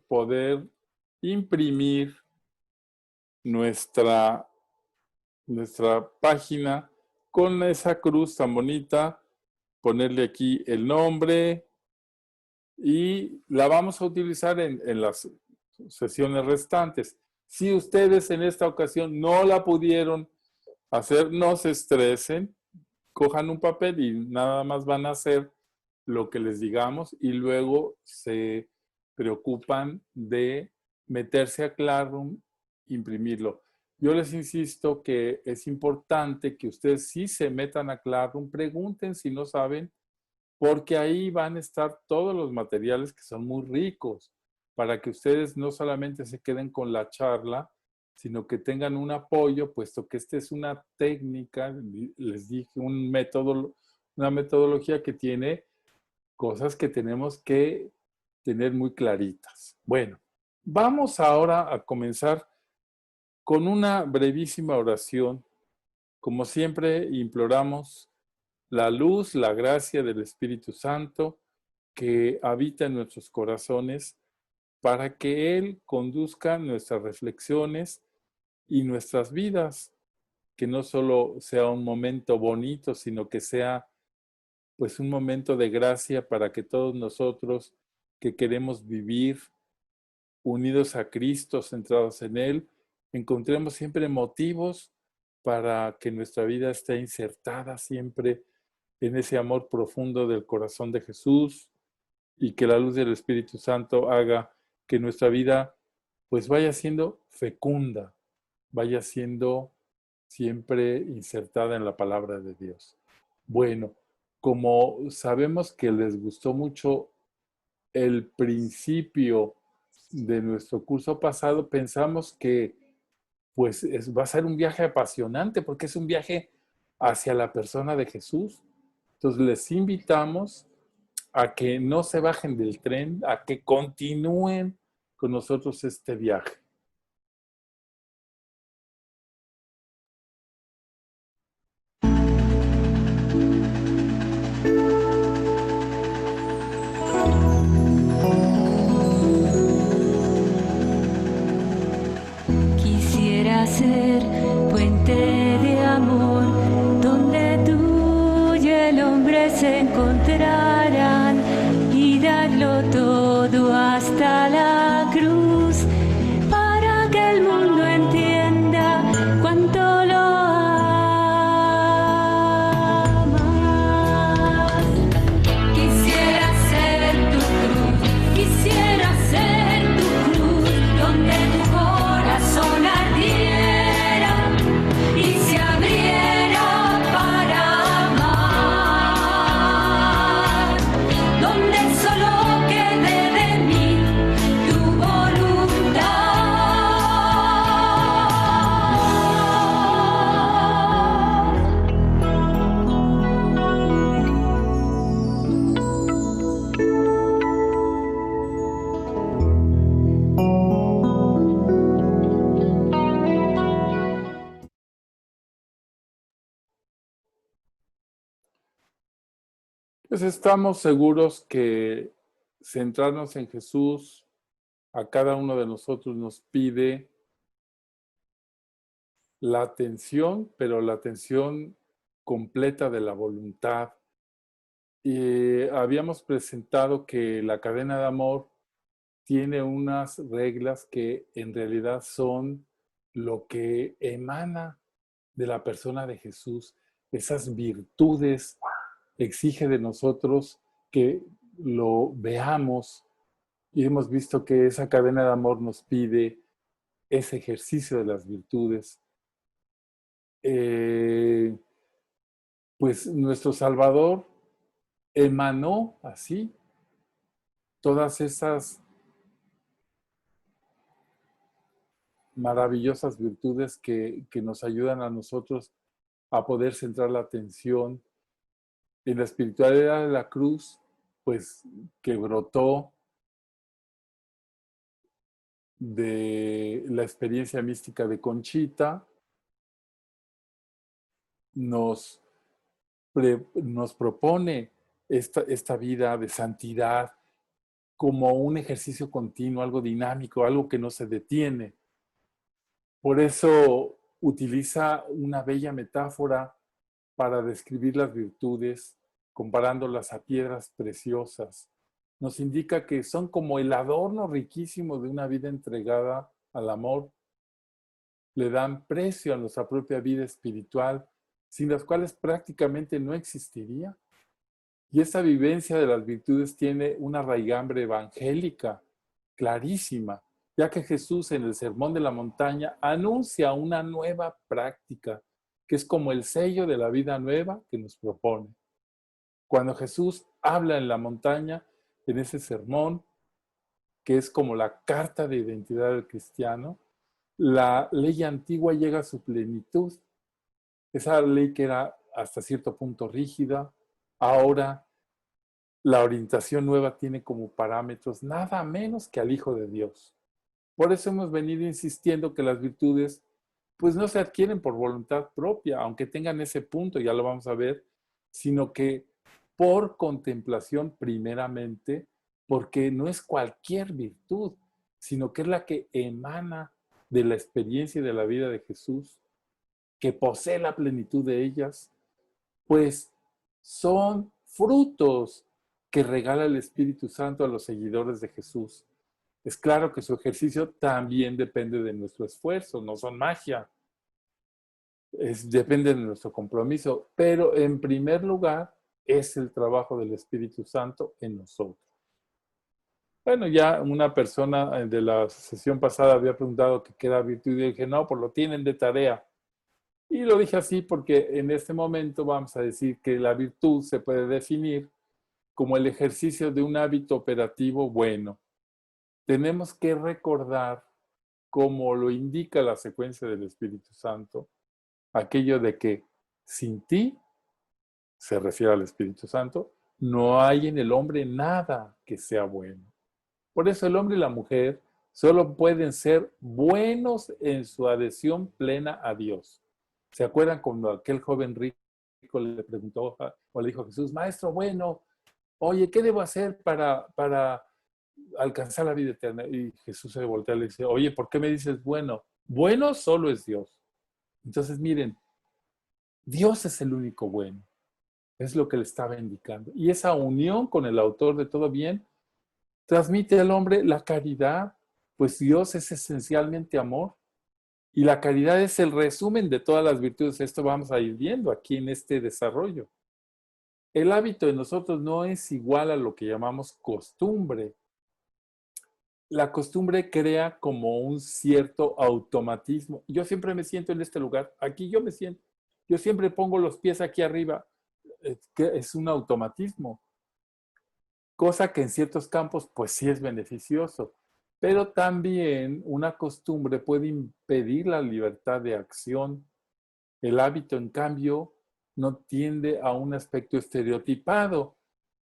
poder imprimir nuestra, nuestra página con esa cruz tan bonita, ponerle aquí el nombre y la vamos a utilizar en las sesiones restantes. Si ustedes en esta ocasión no la pudieron hacer, no se estresen, cojan un papel y nada más van a hacer lo que les digamos y luego se preocupan de meterse a Classroom, imprimirlo. Yo les insisto que es importante que ustedes sí se metan a Classroom, pregunten si no saben, porque ahí van a estar todos los materiales que son muy ricos, para que ustedes no solamente se queden con la charla, sino que tengan un apoyo, puesto que esta es una técnica, les dije, un método, una metodología que tiene cosas que tenemos que tener muy claritas. Bueno, vamos ahora a comenzar con una brevísima oración. Como siempre, imploramos la luz, la gracia del Espíritu Santo que habita en nuestros corazones para que Él conduzca nuestras reflexiones y nuestras vidas, que no solo sea un momento bonito, sino que sea pues un momento de gracia para que todos nosotros que queremos vivir unidos a Cristo, centrados en Él, encontremos siempre motivos para que nuestra vida esté insertada siempre en ese amor profundo del corazón de Jesús y que la luz del Espíritu Santo haga que nuestra vida pues vaya siendo fecunda, vaya siendo siempre insertada en la palabra de Dios. Bueno, como sabemos que les gustó mucho el principio de nuestro curso pasado, pensamos que pues va a ser un viaje apasionante porque es un viaje hacia la persona de Jesús. Entonces les invitamos a que no se bajen del tren, a que continúen con nosotros este viaje. Quisiera ser puente de amor donde tú y el hombre se encontrarán y darlo todo hasta la cruz para que el mundo entienda cuánto lo amas. Quisiera ser tu cruz, quisiera ser tu cruz donde tu corazón ardiera y se abriera para amar, donde solo quede de mí tu voluntad. Pues estamos seguros que centrarnos en Jesús a cada uno de nosotros nos pide la atención, pero la atención completa de la voluntad. Y habíamos presentado que la cadena de amor tiene unas reglas que en realidad son lo que emana de la persona de Jesús. Esas virtudes exige de nosotros que lo veamos y hemos visto que esa cadena de amor nos pide ese ejercicio de las virtudes. Pues nuestro Salvador emanó así todas esas maravillosas virtudes que nos ayudan a nosotros a poder centrar la atención en la espiritualidad de la cruz, pues que brotó de la experiencia mística de Conchita, nos propone esta vida de santidad como un ejercicio continuo, algo dinámico, algo que no se detiene. Por eso utiliza una bella metáfora para describir las virtudes, comparándolas a piedras preciosas. Nos indica que son como el adorno riquísimo de una vida entregada al amor. Le dan precio a nuestra propia vida espiritual, sin las cuales prácticamente no existiría. Y esta vivencia de las virtudes tiene una raigambre evangélica clarísima, ya que Jesús en el Sermón de la Montaña anuncia una nueva práctica, que es como el sello de la vida nueva que nos propone. Cuando Jesús habla en la montaña, en ese sermón, que es como la carta de identidad del cristiano, la ley antigua llega a su plenitud. Esa ley que era hasta cierto punto rígida, ahora la orientación nueva tiene como parámetros nada menos que al Hijo de Dios. Por eso hemos venido insistiendo que las virtudes pues no se adquieren por voluntad propia, aunque tengan ese punto, ya lo vamos a ver, sino que por contemplación primeramente, porque no es cualquier virtud, sino que es la que emana de la experiencia y de la vida de Jesús, que posee la plenitud de ellas, pues son frutos que regala el Espíritu Santo a los seguidores de Jesús. Es claro que su ejercicio también depende de nuestro esfuerzo, no son magia, depende de nuestro compromiso, pero en primer lugar es el trabajo del Espíritu Santo en nosotros. Bueno, ya una persona de la sesión pasada había preguntado qué era virtud y yo dije, no, pues lo tienen de tarea. Y lo dije así porque en este momento vamos a decir que la virtud se puede definir como el ejercicio de un hábito operativo bueno. Tenemos que recordar, como lo indica la secuencia del Espíritu Santo, aquello de que sin ti, se refiere al Espíritu Santo, no hay en el hombre nada que sea bueno. Por eso el hombre y la mujer solo pueden ser buenos en su adhesión plena a Dios. ¿Se acuerdan cuando aquel joven rico le preguntó o le dijo a Jesús, maestro bueno, oye, ¿qué debo hacer para alcanzar la vida eterna? Y Jesús se voltea y le dice, oye, ¿por qué me dices bueno? Bueno solo es Dios. Entonces, miren, Dios es el único bueno. Es lo que le estaba indicando. Y esa unión con el autor de todo bien transmite al hombre la caridad, pues Dios es esencialmente amor. Y la caridad es el resumen de todas las virtudes. Esto vamos a ir viendo aquí en este desarrollo. El hábito de nosotros no es igual a lo que llamamos costumbre. La costumbre crea como un cierto automatismo. Yo siempre me siento en este lugar. Aquí yo me siento. Yo siempre pongo los pies aquí arriba. Es un automatismo. Cosa que en ciertos campos pues sí es beneficioso. Pero también una costumbre puede impedir la libertad de acción. El hábito, en cambio, no tiende a un aspecto estereotipado,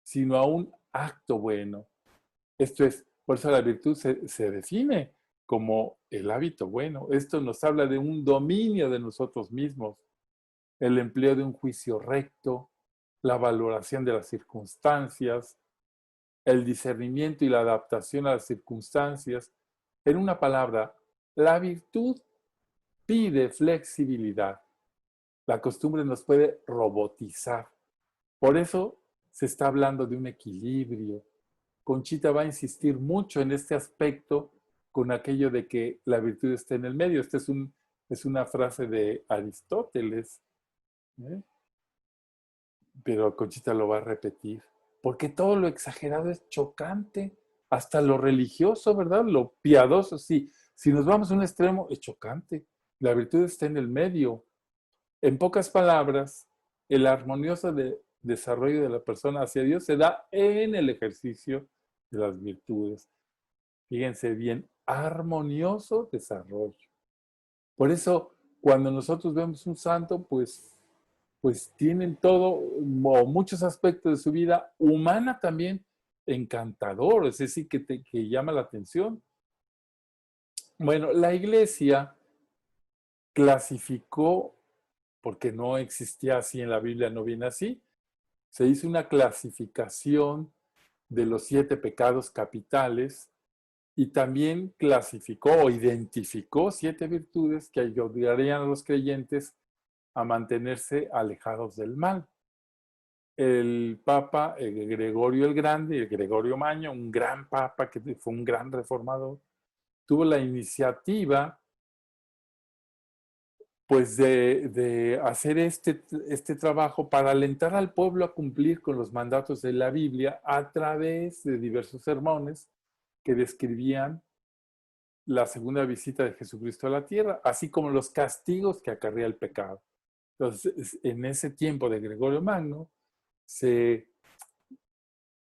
sino a un acto bueno. Esto es, por eso la virtud se define como el hábito bueno. Esto nos habla de un dominio de nosotros mismos, el empleo de un juicio recto, la valoración de las circunstancias, el discernimiento y la adaptación a las circunstancias. En una palabra, la virtud pide flexibilidad. La costumbre nos puede robotizar. Por eso se está hablando de un equilibrio. Conchita va a insistir mucho en este aspecto con aquello de que la virtud está en el medio. Esta es una frase de Aristóteles, ¿eh? Pero Conchita lo va a repetir. Porque todo lo exagerado es chocante, hasta lo religioso, ¿verdad? Lo piadoso, sí. Si nos vamos a un extremo, es chocante. La virtud está en el medio. En pocas palabras, el armonioso desarrollo de la persona hacia Dios se da en el ejercicio de las virtudes. Fíjense bien, armonioso desarrollo. Por eso, cuando nosotros vemos un santo, pues tienen todo, o muchos aspectos de su vida humana también, encantador, es decir, que llama la atención. Bueno, la Iglesia clasificó, porque no existía así en la Biblia, no viene así, se hizo una clasificación de los 7 pecados capitales y también clasificó o identificó 7 virtudes que ayudarían a los creyentes a mantenerse alejados del mal. El Papa Gregorio el Grande, el Gregorio Magno, un gran papa que fue un gran reformador, tuvo la iniciativa pues de hacer este trabajo para alentar al pueblo a cumplir con los mandatos de la Biblia a través de diversos sermones que describían la segunda visita de Jesucristo a la tierra, así como los castigos que acarrea el pecado. Entonces, en ese tiempo de Gregorio Magno, se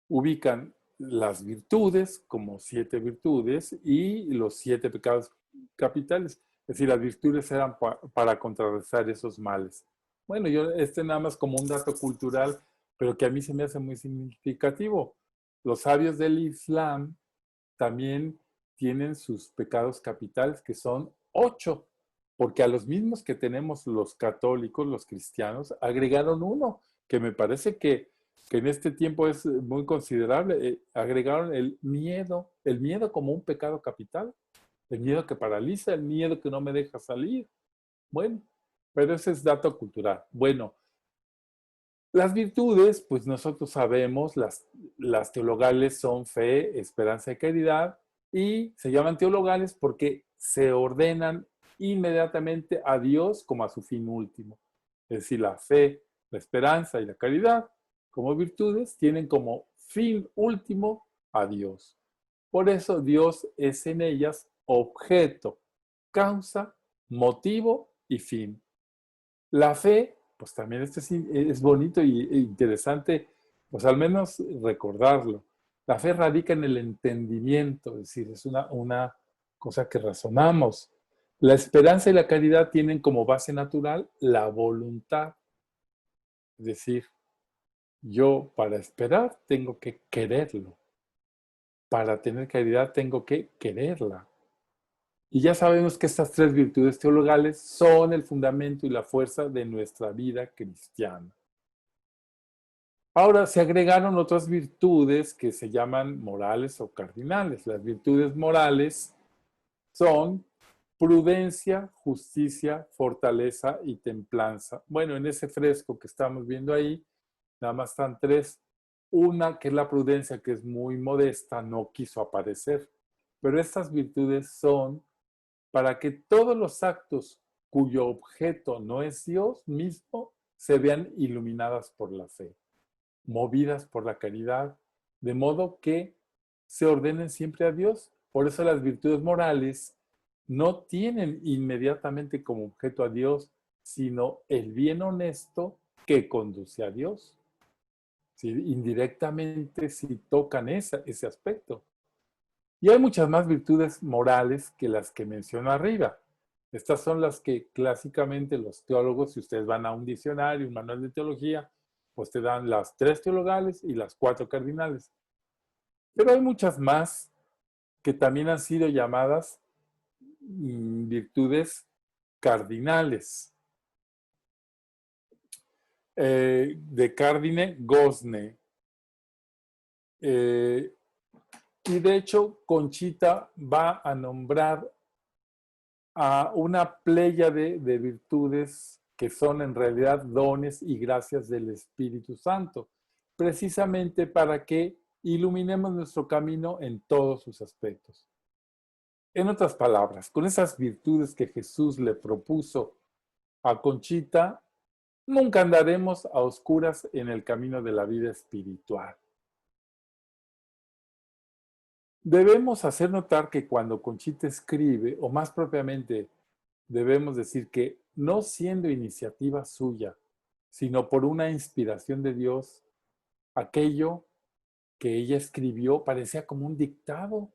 ubican las virtudes como 7 virtudes y los 7 pecados capitales. Es decir, las virtudes eran para contrarrestar esos males. Bueno, yo nada más como un dato cultural, pero que a mí se me hace muy significativo. Los sabios del Islam también tienen sus pecados capitales, que son 8, porque a los mismos que tenemos los católicos, los cristianos, agregaron uno, que me parece que en este tiempo es muy considerable. Agregaron el miedo como un pecado capital, el miedo que paraliza, el miedo que no me deja salir. Bueno, pero ese es dato cultural. Bueno, las virtudes, pues nosotros sabemos, las teologales son fe, esperanza y caridad, y se llaman teologales porque se ordenan inmediatamente a Dios como a su fin último. Es decir, la fe, la esperanza y la caridad, como virtudes, tienen como fin último a Dios. Por eso Dios es en ellas objeto, causa, motivo y fin. La fe, pues también esto es bonito e interesante, pues al menos recordarlo. La fe radica en el entendimiento, es decir, es una cosa que razonamos. La esperanza y la caridad tienen como base natural la voluntad. Es decir, yo para esperar tengo que quererlo. Para tener caridad tengo que quererla. Y ya sabemos que estas 3 virtudes teologales son el fundamento y la fuerza de nuestra vida cristiana. Ahora se agregaron otras virtudes que se llaman morales o cardinales. Las virtudes morales son prudencia, justicia, fortaleza y templanza. Bueno, en ese fresco que estamos viendo ahí, nada más están 3. Una, que es la prudencia, que es muy modesta, no quiso aparecer. Pero estas virtudes son para que todos los actos cuyo objeto no es Dios mismo se vean iluminadas por la fe, movidas por la caridad, de modo que se ordenen siempre a Dios. Por eso las virtudes morales no tienen inmediatamente como objeto a Dios, sino el bien honesto que conduce a Dios. ¿Sí? Indirectamente sí tocan ese aspecto. Y hay muchas más virtudes morales que las que menciono arriba. Estas son las que clásicamente los teólogos, si ustedes van a un diccionario, un manual de teología, pues te dan las 3 teologales y las 4 cardinales. Pero hay muchas más que también han sido llamadas virtudes cardinales. De Cardine Gosne. Y de hecho, Conchita va a nombrar a una pléyade de virtudes que son en realidad dones y gracias del Espíritu Santo, precisamente para que iluminemos nuestro camino en todos sus aspectos. En otras palabras, con esas virtudes que Jesús le propuso a Conchita, nunca andaremos a oscuras en el camino de la vida espiritual. Debemos hacer notar que cuando Conchita escribe, o más propiamente debemos decir que no siendo iniciativa suya, sino por una inspiración de Dios, aquello que ella escribió parecía como un dictado.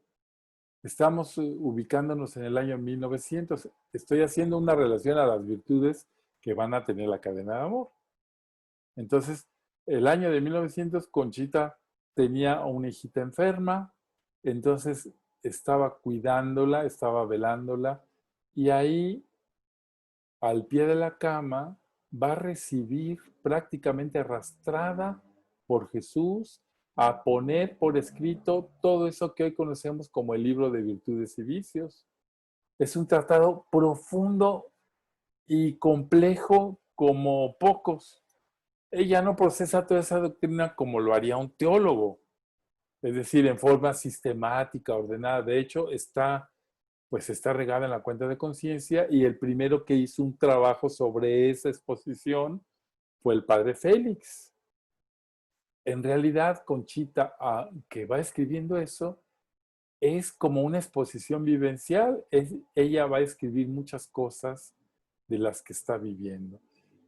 Estamos ubicándonos en el año 1900. Estoy haciendo una relación a las virtudes que van a tener la cadena de amor. Entonces, el año de 1900, Conchita tenía a una hijita enferma, entonces estaba cuidándola, estaba velándola, y ahí, al pie de la cama, va a recibir prácticamente arrastrada por Jesús a poner por escrito todo eso que hoy conocemos como el libro de virtudes y vicios. Es un tratado profundo y complejo como pocos. Ella no procesa toda esa doctrina como lo haría un teólogo, es decir, en forma sistemática, ordenada. De hecho, está regada en la cuenta de conciencia, y el primero que hizo un trabajo sobre esa exposición fue el padre Félix. En realidad, Conchita, que va escribiendo eso, es como una exposición vivencial. Ella va a escribir muchas cosas de las que está viviendo.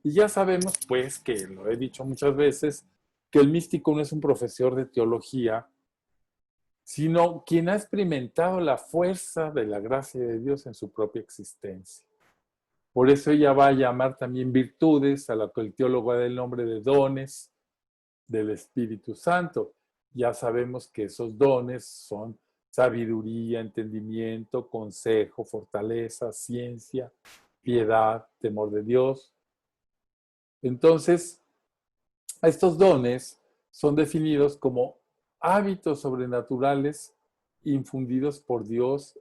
Y ya sabemos, pues, que lo he dicho muchas veces, que el místico no es un profesor de teología, sino quien ha experimentado la fuerza de la gracia de Dios en su propia existencia. Por eso ella va a llamar también virtudes a lo que el teólogo da el nombre de dones del Espíritu Santo. Ya sabemos que esos dones son sabiduría, entendimiento, consejo, fortaleza, ciencia, piedad, temor de Dios. Entonces, estos dones son definidos como hábitos sobrenaturales infundidos por Dios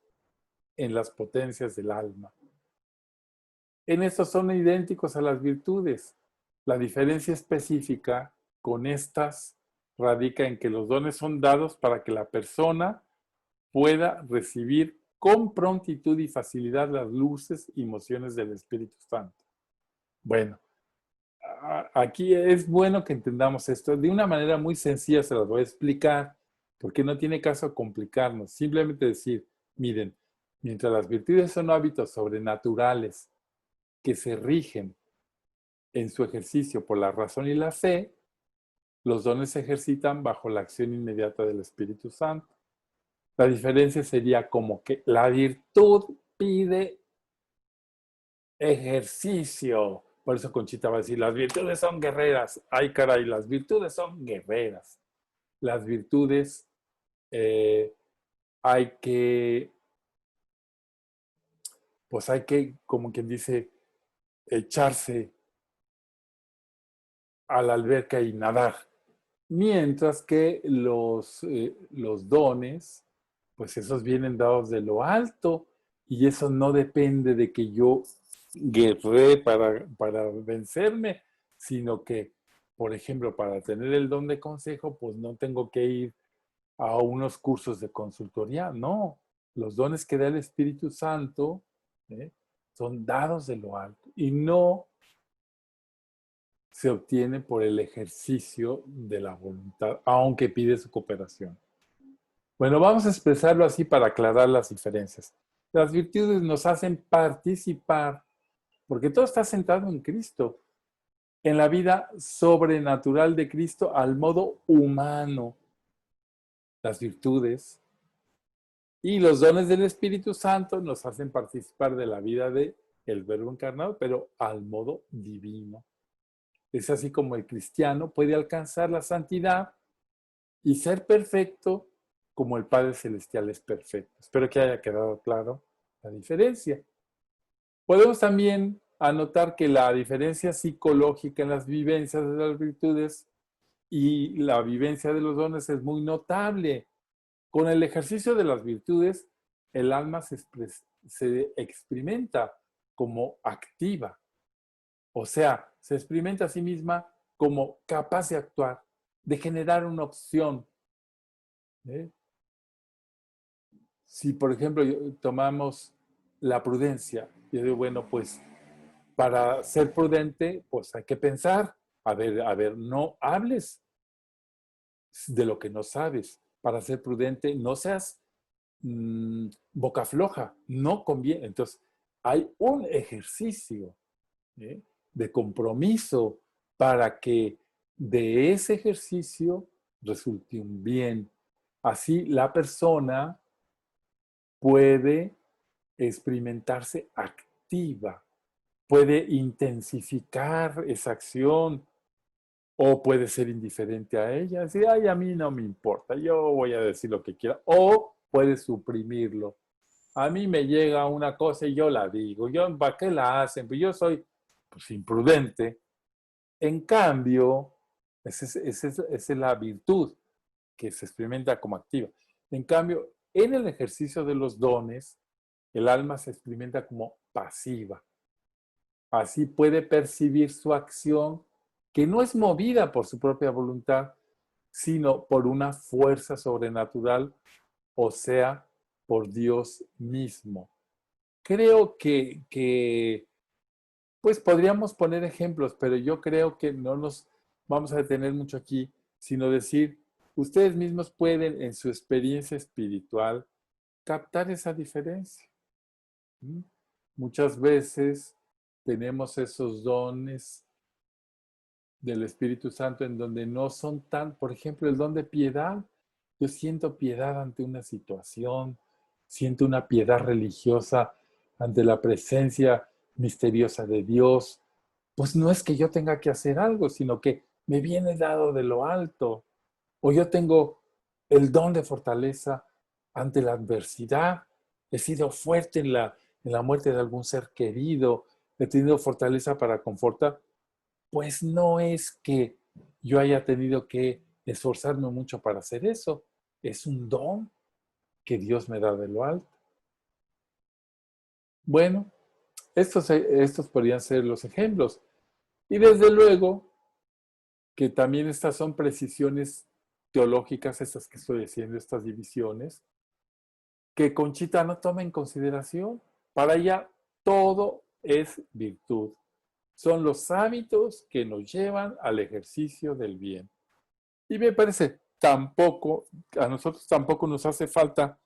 en las potencias del alma. En estos son idénticos a las virtudes. La diferencia específica con estas radica en que los dones son dados para que la persona pueda recibir con prontitud y facilidad las luces y mociones del Espíritu Santo. Bueno, aquí es bueno que entendamos esto. De una manera muy sencilla se las voy a explicar, porque no tiene caso complicarnos. Simplemente decir, miren, mientras las virtudes son hábitos sobrenaturales que se rigen en su ejercicio por la razón y la fe, los dones se ejercitan bajo la acción inmediata del Espíritu Santo. La diferencia sería como que la virtud pide ejercicio. Por eso Conchita va a decir, las virtudes son guerreras. Ay, caray, las virtudes son guerreras. Las virtudes hay que, como quien dice, echarse a la alberca y nadar. Mientras que los dones, pues esos vienen dados de lo alto, y eso no depende de que yo guerré para vencerme, sino que, por ejemplo, para tener el don de consejo, pues no tengo que ir a unos cursos de consultoría, no. Los dones que da el Espíritu Santo son dados de lo alto y no se obtiene por el ejercicio de la voluntad, aunque pide su cooperación. Bueno, vamos a expresarlo así para aclarar las diferencias. Las virtudes nos hacen participar, porque todo está centrado en Cristo, en la vida sobrenatural de Cristo al modo humano. Las virtudes y los dones del Espíritu Santo nos hacen participar de la vida del Verbo encarnado, pero al modo divino. Es así como el cristiano puede alcanzar la santidad y ser perfecto como el Padre Celestial es perfecto. Espero que haya quedado claro la diferencia. Podemos también anotar que la diferencia psicológica en las vivencias de las virtudes y la vivencia de los dones es muy notable. Con el ejercicio de las virtudes, el alma se experimenta como activa. O sea, se experimenta a sí misma como capaz de actuar, de generar una opción. Si, por ejemplo, tomamos la prudencia, yo digo, bueno, pues para ser prudente, pues hay que pensar. A ver, no hables de lo que no sabes. Para ser prudente, no seas boca floja, no conviene. Entonces, hay un ejercicio de compromiso para que de ese ejercicio resulte un bien. Así la persona puede experimentarse activa, puede intensificar esa acción o puede ser indiferente a ella, decir, ay, a mí no me importa, yo voy a decir lo que quiera, o puede suprimirlo. A mí me llega una cosa y yo la digo, ¿para qué la hacen? Pues yo soy pues, imprudente. En cambio, esa es la virtud. que se experimenta como activa. En cambio, en el ejercicio de los dones, el alma se experimenta como pasiva. Así puede percibir su acción, que no es movida por su propia voluntad, sino por una fuerza sobrenatural, o sea, por Dios mismo. Creo que pues podríamos poner ejemplos, pero yo creo que no nos vamos a detener mucho aquí, sino decir, ustedes mismos pueden en su experiencia espiritual captar esa diferencia. ¿Mm? Muchas veces tenemos esos dones del Espíritu Santo en donde no son tan, por ejemplo, el don de piedad. Yo siento piedad ante una situación, siento una piedad religiosa ante la presencia misteriosa de Dios. Pues no es que yo tenga que hacer algo, sino que me viene dado de lo alto. O yo tengo el don de fortaleza ante la adversidad. He sido fuerte en la muerte de algún ser querido. He tenido fortaleza para confortar. Pues no es que yo haya tenido que esforzarme mucho para hacer eso. Es un don que Dios me da de lo alto. Bueno, estos podrían ser los ejemplos. Y desde luego que también estas son precisiones teológicas, estas que estoy diciendo, estas divisiones, que Conchita no toma en consideración. Para ella todo es virtud. Son los hábitos que nos llevan al ejercicio del bien. Y me parece, tampoco, a nosotros tampoco nos hace falta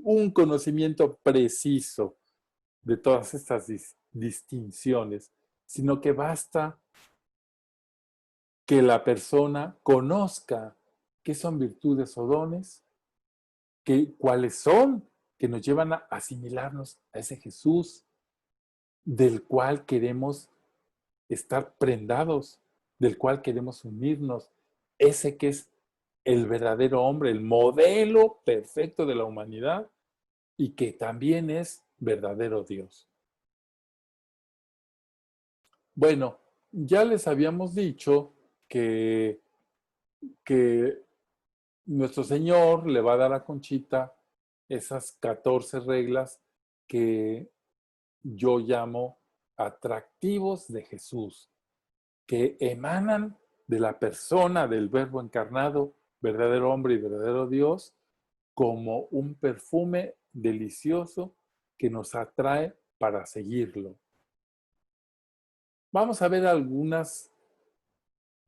un conocimiento preciso de todas estas distinciones, sino que basta que la persona conozca qué son virtudes o dones, cuáles son, que nos llevan a asimilarnos a ese Jesús del cual queremos estar prendados, del cual queremos unirnos, ese que es el verdadero hombre, el modelo perfecto de la humanidad y que también es verdadero Dios. Bueno, ya les habíamos dicho que nuestro Señor le va a dar a Conchita esas 14 reglas que yo llamo atractivos de Jesús, que emanan de la persona del Verbo encarnado, verdadero hombre y verdadero Dios, como un perfume delicioso que nos atrae para seguirlo. Vamos a ver algunas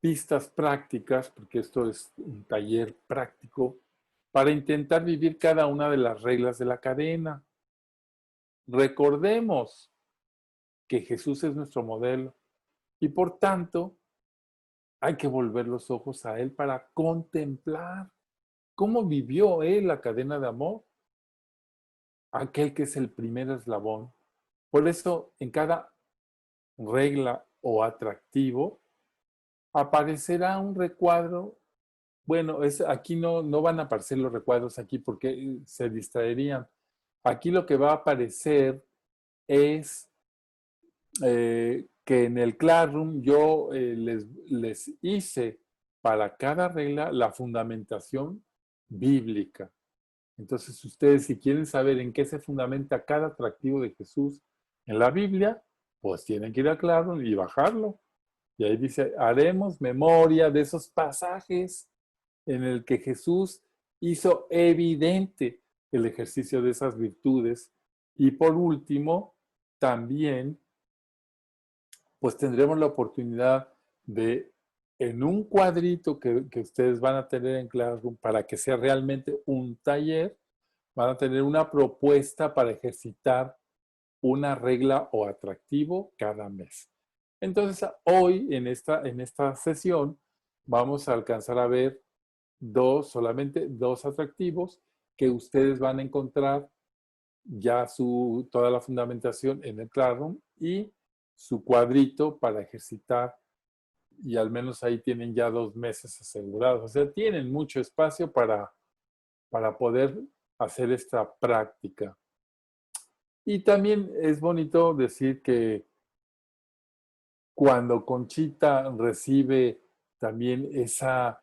pistas prácticas, porque esto es un taller práctico, para intentar vivir cada una de las reglas de la cadena. Recordemos que Jesús es nuestro modelo y por tanto hay que volver los ojos a Él para contemplar cómo vivió Él la cadena de amor, aquel que es el primer eslabón. Por eso en cada regla o atractivo aparecerá un recuadro. Bueno, aquí no van a aparecer los recuadros aquí porque se distraerían. Aquí lo que va a aparecer es que en el Classroom yo les hice para cada regla la fundamentación bíblica. Entonces ustedes si quieren saber en qué se fundamenta cada atractivo de Jesús en la Biblia, pues tienen que ir a Classroom y bajarlo. Y ahí dice, haremos memoria de esos pasajes en el que Jesús hizo evidente el ejercicio de esas virtudes. Y por último, también, pues tendremos la oportunidad de, en un cuadrito que ustedes van a tener en Classroom, para que sea realmente un taller, van a tener una propuesta para ejercitar una regla o atractivo cada mes. Entonces, hoy en esta sesión vamos a alcanzar a ver solamente dos atractivos que ustedes van a encontrar ya toda la fundamentación en el Classroom y su cuadrito para ejercitar, y al menos ahí tienen ya 2 meses asegurados. O sea, tienen mucho espacio para poder hacer esta práctica. Y también es bonito decir que cuando Conchita recibe también esa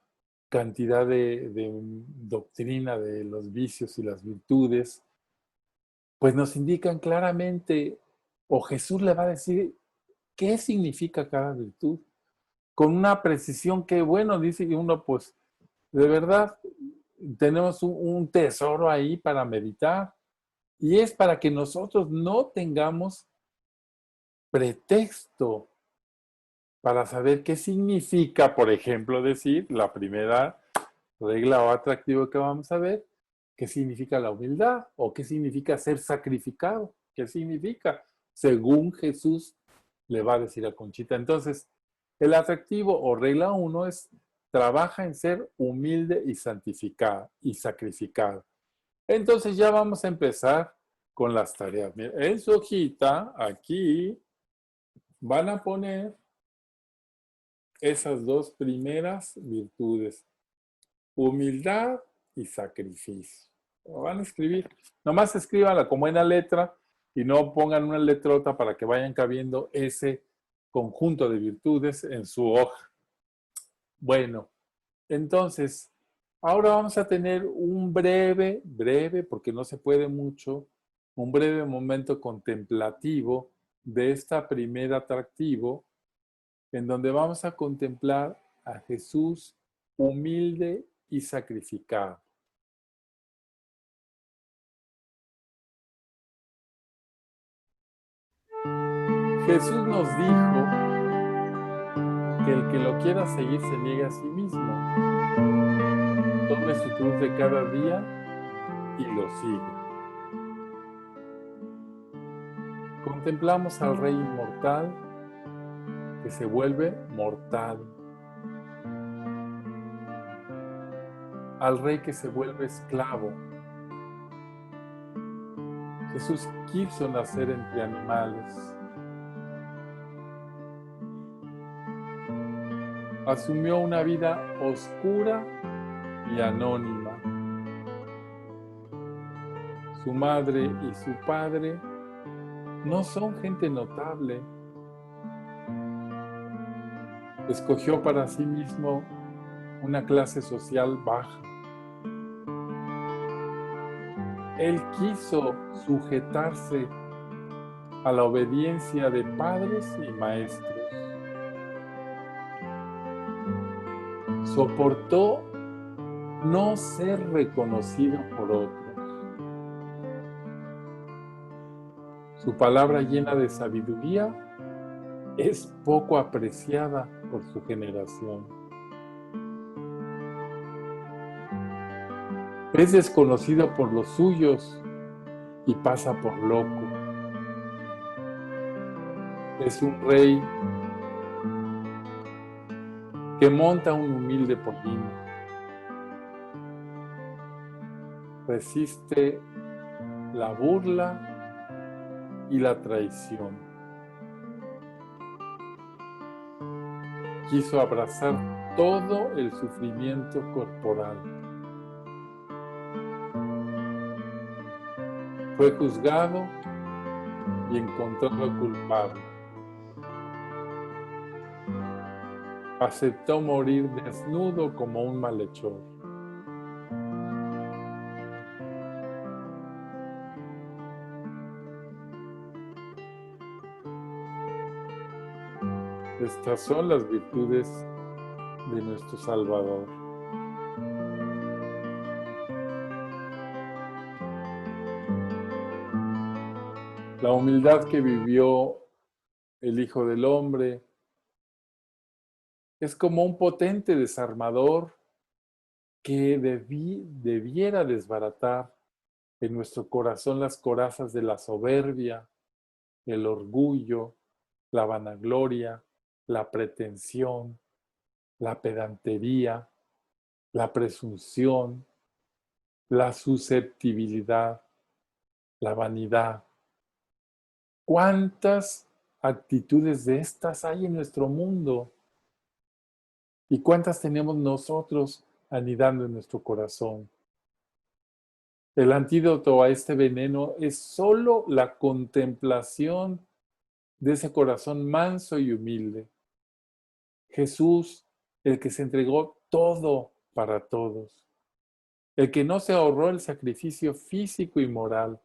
cantidad de doctrina de los vicios y las virtudes, pues nos indican claramente, o Jesús le va a decir qué significa cada virtud, con una precisión que, bueno, dice que uno, pues, de verdad, tenemos un tesoro ahí para meditar, y es para que nosotros no tengamos pretexto para saber qué significa, por ejemplo, decir la primera regla o atractivo que vamos a ver, qué significa la humildad o qué significa ser sacrificado, qué significa, según Jesús le va a decir a Conchita. Entonces, el atractivo o regla 1 es trabaja en ser humilde y santificado y sacrificado. Entonces ya vamos a empezar con las tareas. Mira, en su hojita, aquí, van a poner esas dos primeras virtudes, humildad y sacrificio. Lo van a escribir. Nomás escríbanla con buena letra y no pongan una letrota para que vayan cabiendo ese conjunto de virtudes en su hoja. Bueno, entonces, ahora vamos a tener un breve, porque no se puede mucho, un breve momento contemplativo de esta primer atractivo, en donde vamos a contemplar a Jesús humilde y sacrificado. Jesús nos dijo que el que lo quiera seguir se niegue a sí mismo, tome su cruz de cada día y lo siga. Contemplamos al Rey inmortal que se vuelve mortal, al Rey que se vuelve esclavo. Jesús quiso nacer entre animales. Asumió una vida oscura y anónima. Su madre y su padre no son gente notable. Escogió para sí mismo una clase social baja. Él quiso sujetarse a la obediencia de padres y maestros. Soportó no ser reconocido por otros. Su palabra llena de sabiduría es poco apreciada por su generación. Es desconocido por los suyos y pasa por loco. Es un rey que monta un humilde pollino. Resiste la burla y la traición. Quiso abrazar todo el sufrimiento corporal. Fue juzgado y encontrado culpable. Aceptó morir desnudo como un malhechor. Estas son las virtudes de nuestro Salvador. La humildad que vivió el Hijo del Hombre es como un potente desarmador que debiera desbaratar en nuestro corazón las corazas de la soberbia, el orgullo, la vanagloria, la pretensión, la pedantería, la presunción, la susceptibilidad, la vanidad. ¿Cuántas actitudes de estas hay en nuestro mundo? ¿Y cuántas tenemos nosotros anidando en nuestro corazón? El antídoto a este veneno es solo la contemplación de ese corazón manso y humilde. Jesús, el que se entregó todo para todos. El que no se ahorró el sacrificio físico y moral.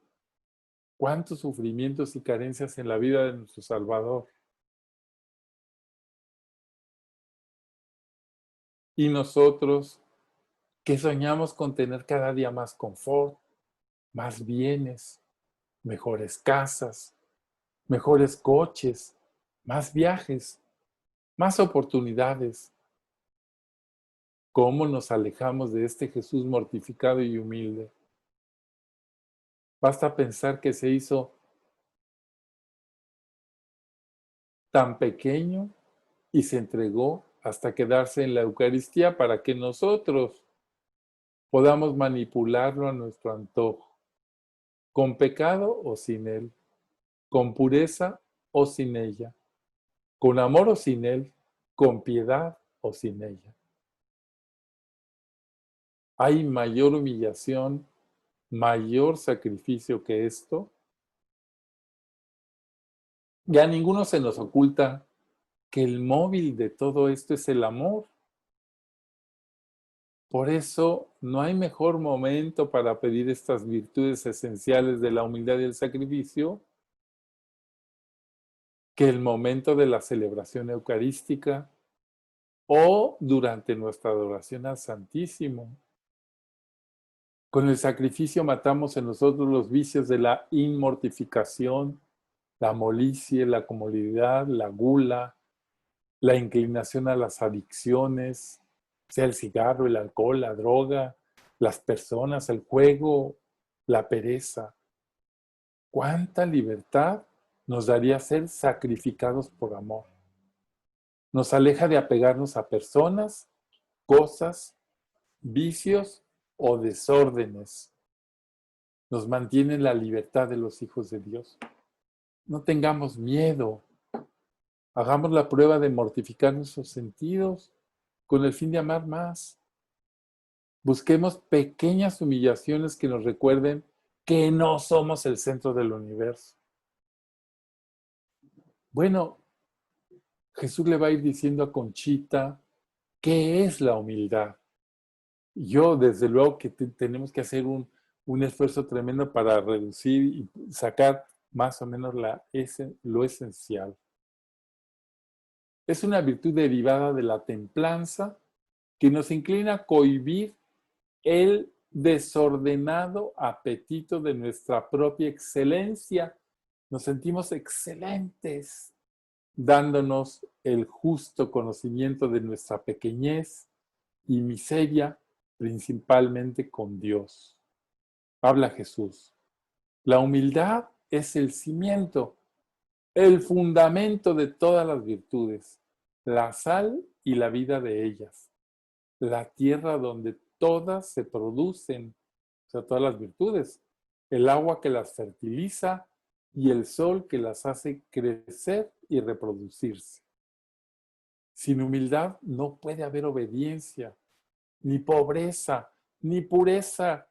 Cuántos sufrimientos y carencias en la vida de nuestro Salvador. Y nosotros, que soñamos con tener cada día más confort, más bienes, mejores casas, mejores coches, más viajes, más oportunidades. ¿Cómo nos alejamos de este Jesús mortificado y humilde? Basta pensar que se hizo tan pequeño y se entregó hasta quedarse en la Eucaristía para que nosotros podamos manipularlo a nuestro antojo, con pecado o sin él, con pureza o sin ella, con amor o sin él, con piedad o sin ella. ¿Hay mayor humillación, mayor sacrificio que esto? Ya a ninguno se nos oculta que el móvil de todo esto es el amor. Por eso no hay mejor momento para pedir estas virtudes esenciales de la humildad y el sacrificio que el momento de la celebración eucarística o durante nuestra adoración al Santísimo. Con el sacrificio matamos en nosotros los vicios de la inmortificación, la molicie, la comodidad, la gula, la inclinación a las adicciones, sea el cigarro, el alcohol, la droga, las personas, el juego, la pereza. ¿Cuánta libertad nos daría ser sacrificados por amor? Nos aleja de apegarnos a personas, cosas, vicios o desórdenes. Nos mantiene en la libertad de los hijos de Dios. No tengamos miedo. Hagamos la prueba de mortificar nuestros sentidos con el fin de amar más. Busquemos pequeñas humillaciones que nos recuerden que no somos el centro del universo. Bueno, Jesús le va a ir diciendo a Conchita qué es la humildad. Yo, desde luego, que tenemos que hacer un esfuerzo tremendo para reducir y sacar más o menos lo esencial. Es una virtud derivada de la templanza que nos inclina a cohibir el desordenado apetito de nuestra propia excelencia. Nos sentimos excelentes, dándonos el justo conocimiento de nuestra pequeñez y miseria, principalmente con Dios. Habla Jesús. La humildad es el cimiento, el fundamento de todas las virtudes, la sal y la vida de ellas, la tierra donde todas se producen, o sea, todas las virtudes, el agua que las fertiliza y el sol que las hace crecer y reproducirse. Sin humildad no puede haber obediencia, ni pobreza, ni pureza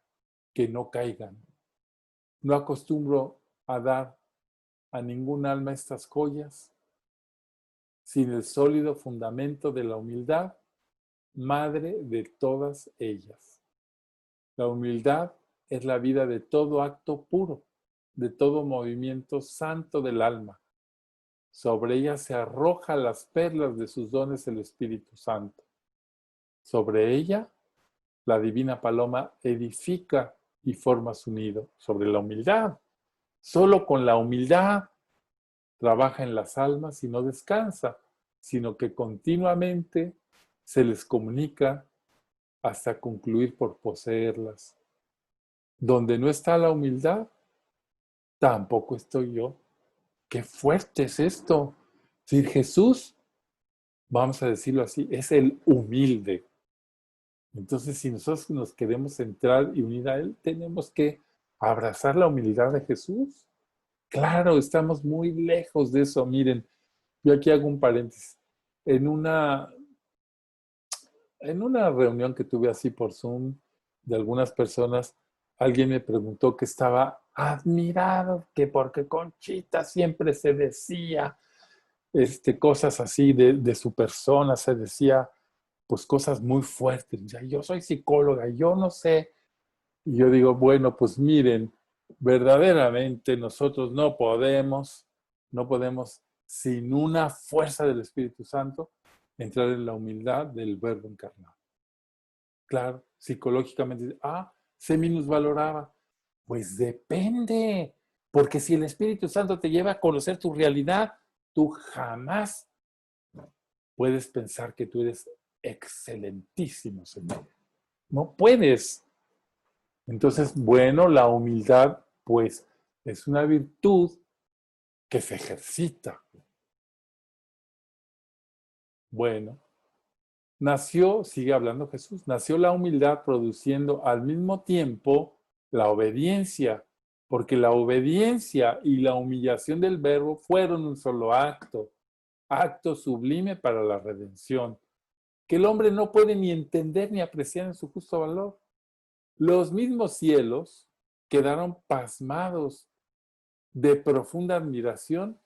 que no caigan. No acostumbro a dar a ningún alma estas joyas sin el sólido fundamento de la humildad, madre de todas ellas. La humildad es la vida de todo acto puro, de todo movimiento santo del alma. Sobre ella se arroja las perlas de sus dones el Espíritu Santo. Sobre ella, la divina paloma edifica y forma su nido. Sobre la humildad. Solo con la humildad trabaja en las almas y no descansa, sino que continuamente se les comunica hasta concluir por poseerlas. Donde no está la humildad, tampoco estoy yo. ¡Qué fuerte es esto! Si Jesús, vamos a decirlo así, es el humilde. Entonces, si nosotros nos queremos entrar y unir a Él, tenemos que abrazar la humildad de Jesús. Claro, estamos muy lejos de eso. Miren, yo aquí hago un paréntesis. En una reunión que tuve así por Zoom de algunas personas, alguien me preguntó que estaba admirado, que porque Conchita siempre se decía cosas así de su persona, se decía pues cosas muy fuertes. O sea, yo soy psicóloga, yo no sé. Y yo digo, bueno, pues miren, verdaderamente nosotros no podemos sin una fuerza del Espíritu Santo entrar en la humildad del Verbo encarnado. Claro, psicológicamente, se minusvaloraba. Pues depende, porque si el Espíritu Santo te lleva a conocer tu realidad, tú jamás puedes pensar que tú eres excelentísimo, Señor. No puedes. Entonces, bueno, la humildad, pues, es una virtud que se ejercita. Bueno, sigue hablando Jesús, nació la humildad produciendo al mismo tiempo la obediencia, porque la obediencia y la humillación del Verbo fueron un solo acto sublime para la redención, que el hombre no puede ni entender ni apreciar en su justo valor. Los mismos cielos quedaron pasmados de profunda admiración,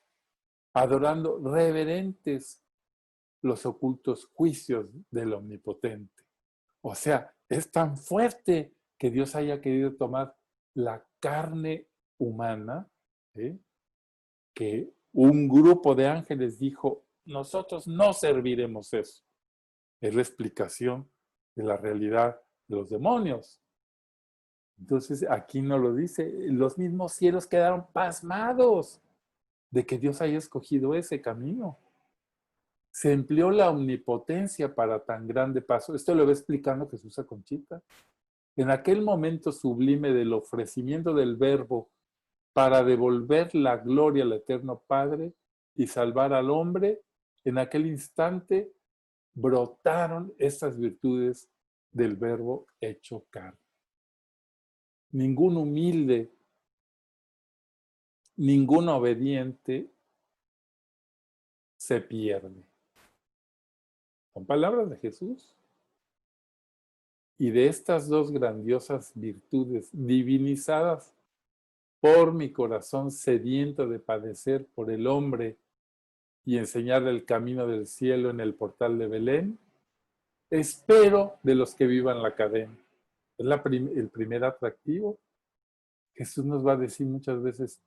adorando reverentes los ocultos juicios del Omnipotente. O sea, es tan fuerte que Dios haya querido tomar la carne humana, ¿eh? Que un grupo de ángeles dijo, nosotros no serviremos eso. Es la explicación de la realidad de los demonios. Entonces, aquí no lo dice, los mismos cielos quedaron pasmados de que Dios haya escogido ese camino. Se empleó la omnipotencia para tan grande paso. Esto lo va explicando Jesús a Conchita. En aquel momento sublime del ofrecimiento del Verbo para devolver la gloria al Eterno Padre y salvar al hombre, en aquel instante brotaron estas virtudes del Verbo hecho carne. Ningún humilde, ningún obediente se pierde. Son palabras de Jesús. Y de estas dos grandiosas virtudes divinizadas por mi corazón sediento de padecer por el hombre y enseñarle el camino del cielo en el portal de Belén, espero de los que vivan la cadena. Es el primer atractivo. Jesús nos va a decir muchas veces,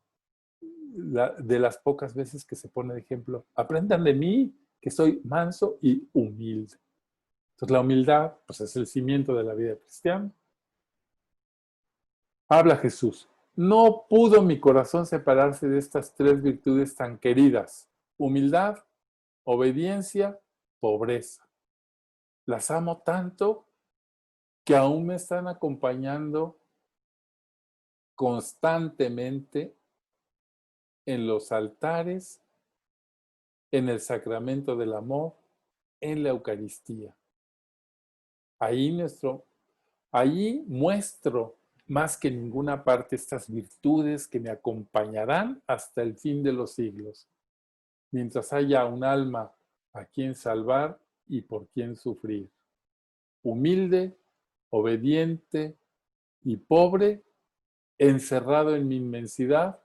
de las pocas veces que se pone de ejemplo, aprendan de mí que soy manso y humilde. Entonces la humildad, pues, es el cimiento de la vida cristiana. Habla Jesús. No pudo mi corazón separarse de estas tres virtudes tan queridas: humildad, obediencia, pobreza. Las amo tanto que aún me están acompañando constantemente en los altares, en el sacramento del amor, en la Eucaristía. Allí muestro más que en ninguna parte estas virtudes que me acompañarán hasta el fin de los siglos, mientras haya un alma a quien salvar y por quien sufrir. Humilde, obediente y pobre, encerrado en mi inmensidad,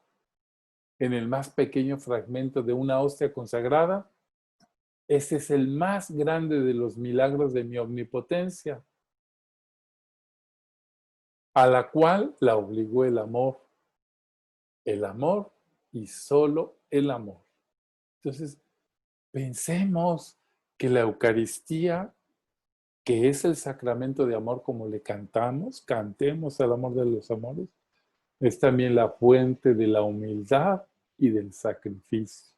en el más pequeño fragmento de una hostia consagrada, ese es el más grande de los milagros de mi omnipotencia, a la cual la obligó el amor y solo el amor. Entonces, pensemos que la Eucaristía, que es el sacramento de amor como le cantamos, cantemos al amor de los amores, es también la fuente de la humildad y del sacrificio.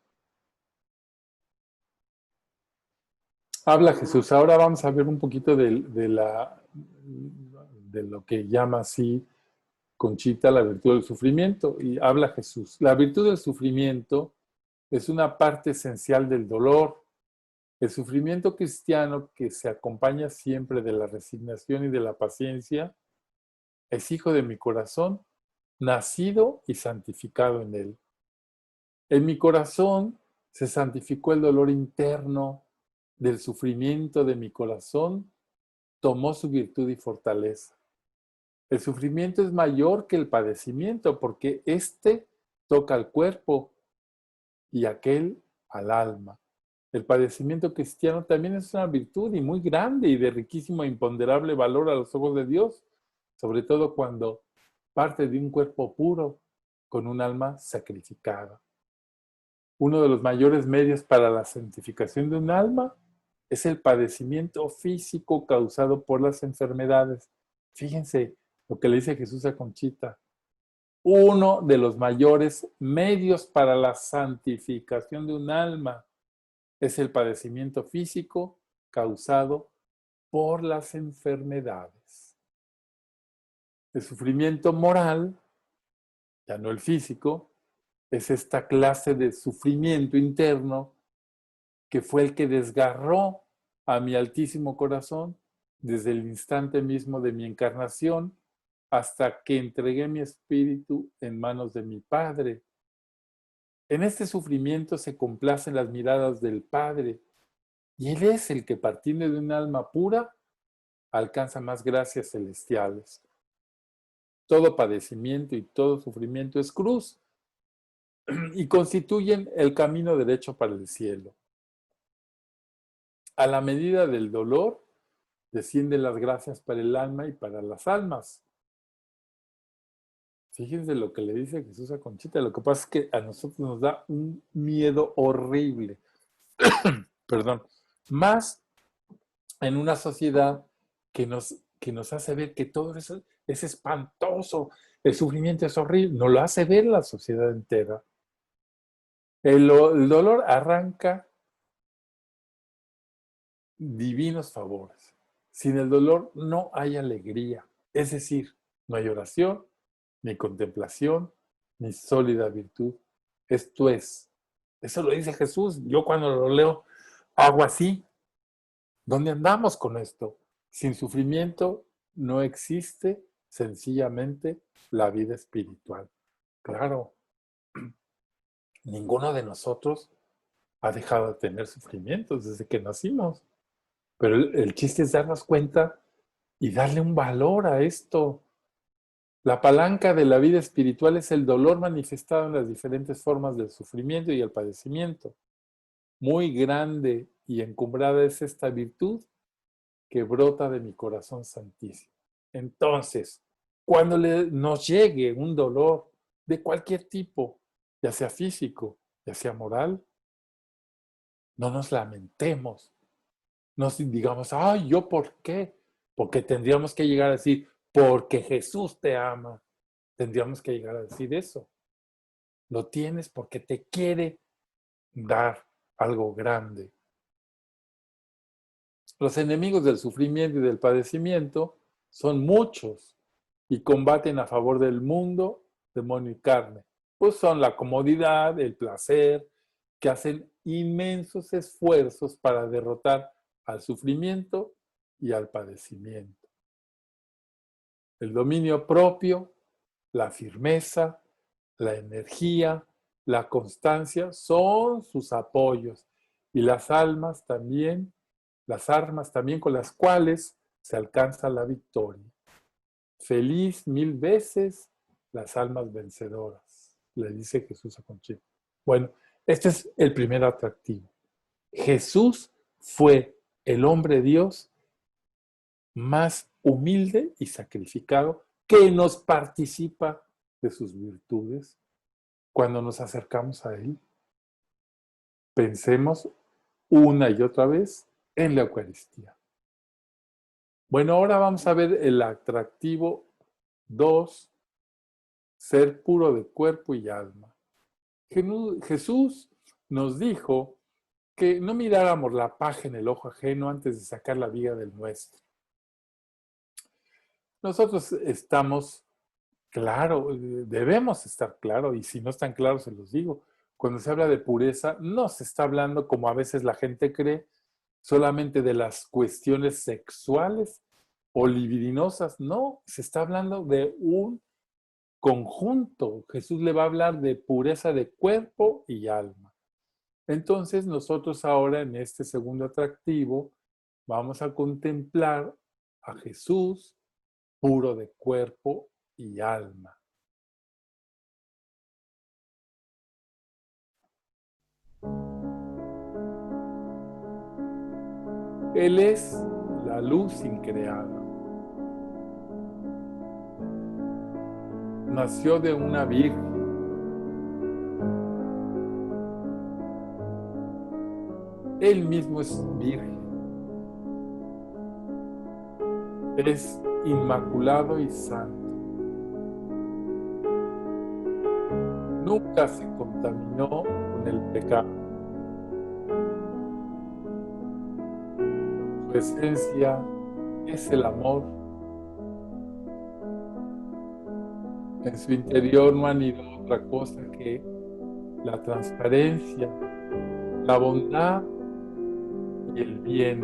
Habla Jesús. Ahora vamos a ver un poquito de lo que llama así Conchita la virtud del sufrimiento. Y habla Jesús. La virtud del sufrimiento es una parte esencial del dolor. El sufrimiento cristiano, que se acompaña siempre de la resignación y de la paciencia, es hijo de mi corazón, nacido y santificado en él. En mi corazón se santificó el dolor interno del sufrimiento de mi corazón, tomó su virtud y fortaleza. El sufrimiento es mayor que el padecimiento porque éste toca al cuerpo y aquel al alma. El padecimiento cristiano también es una virtud y muy grande y de riquísimo e imponderable valor a los ojos de Dios, sobre todo cuando parte de un cuerpo puro con un alma sacrificada. Uno de los mayores medios para la santificación de un alma es el padecimiento físico causado por las enfermedades. Fíjense lo que le dice Jesús a Conchita. Uno de los mayores medios para la santificación de un alma es el padecimiento físico causado por las enfermedades. El sufrimiento moral, ya no el físico, es esta clase de sufrimiento interno que fue el que desgarró a mi altísimo corazón desde el instante mismo de mi encarnación hasta que entregué mi espíritu en manos de mi Padre. En este sufrimiento se complacen las miradas del Padre, y Él es el que, partiendo de un alma pura, alcanza más gracias celestiales. Todo padecimiento y todo sufrimiento es cruz y constituyen el camino derecho para el cielo. A la medida del dolor, descienden las gracias para el alma y para las almas. Fíjense lo que le dice Jesús a Conchita. Lo que pasa es que a nosotros nos da un miedo horrible. Perdón. Más en una sociedad que nos hace ver que todo eso es espantoso. El sufrimiento es horrible. Nos lo hace ver la sociedad entera. El dolor arranca divinos favores. Sin el dolor no hay alegría. Es decir, no hay oración, ni contemplación, ni sólida virtud. Esto es. Eso lo dice Jesús. Yo cuando lo leo hago así. ¿Dónde andamos con esto? Sin sufrimiento no existe sencillamente la vida espiritual. Claro, ninguno de nosotros ha dejado de tener sufrimientos desde que nacimos. Pero el chiste es darnos cuenta y darle un valor a esto. La palanca de la vida espiritual es el dolor manifestado en las diferentes formas del sufrimiento y el padecimiento. Muy grande y encumbrada es esta virtud que brota de mi corazón santísimo. Entonces, cuando nos llegue un dolor de cualquier tipo, ya sea físico, ya sea moral, no nos lamentemos. No digamos, ay, ¿yo por qué? Porque tendríamos que llegar a decir, porque Jesús te ama. Tendríamos que llegar a decir eso. Lo tienes porque te quiere dar algo grande. Los enemigos del sufrimiento y del padecimiento son muchos y combaten a favor del mundo, demonio y carne. Pues son la comodidad, el placer, que hacen inmensos esfuerzos para derrotar al sufrimiento y al padecimiento. El dominio propio, la firmeza, la energía, la constancia son sus apoyos y las armas también con las cuales se alcanza la victoria. Feliz 1000 veces las almas vencedoras, le dice Jesús a Conchita. Bueno, este es el primer atractivo. Jesús fue el hombre Dios más humilde y sacrificado que nos participa de sus virtudes cuando nos acercamos a Él. Pensemos una y otra vez en la Eucaristía. Bueno, ahora vamos a ver el atractivo 2, ser puro de cuerpo y alma. Jesús nos dijo que no miráramos la paja en el ojo ajeno antes de sacar la viga del nuestro. Nosotros estamos claro, debemos estar claro, y si no están claros se los digo, cuando se habla de pureza, no se está hablando, como a veces la gente cree, solamente de las cuestiones sexuales o libidinosas, no, se está hablando de un conjunto. Jesús le va a hablar de pureza de cuerpo y alma. Entonces nosotros ahora en este segundo atractivo vamos a contemplar a Jesús puro de cuerpo y alma. Él es la luz increada. Nació de una virgen. Él mismo es virgen. Es inmaculado y santo. Nunca se contaminó con el pecado. Su esencia es el amor. En su interior no anidó otra cosa que la transparencia, la bondad y el bien.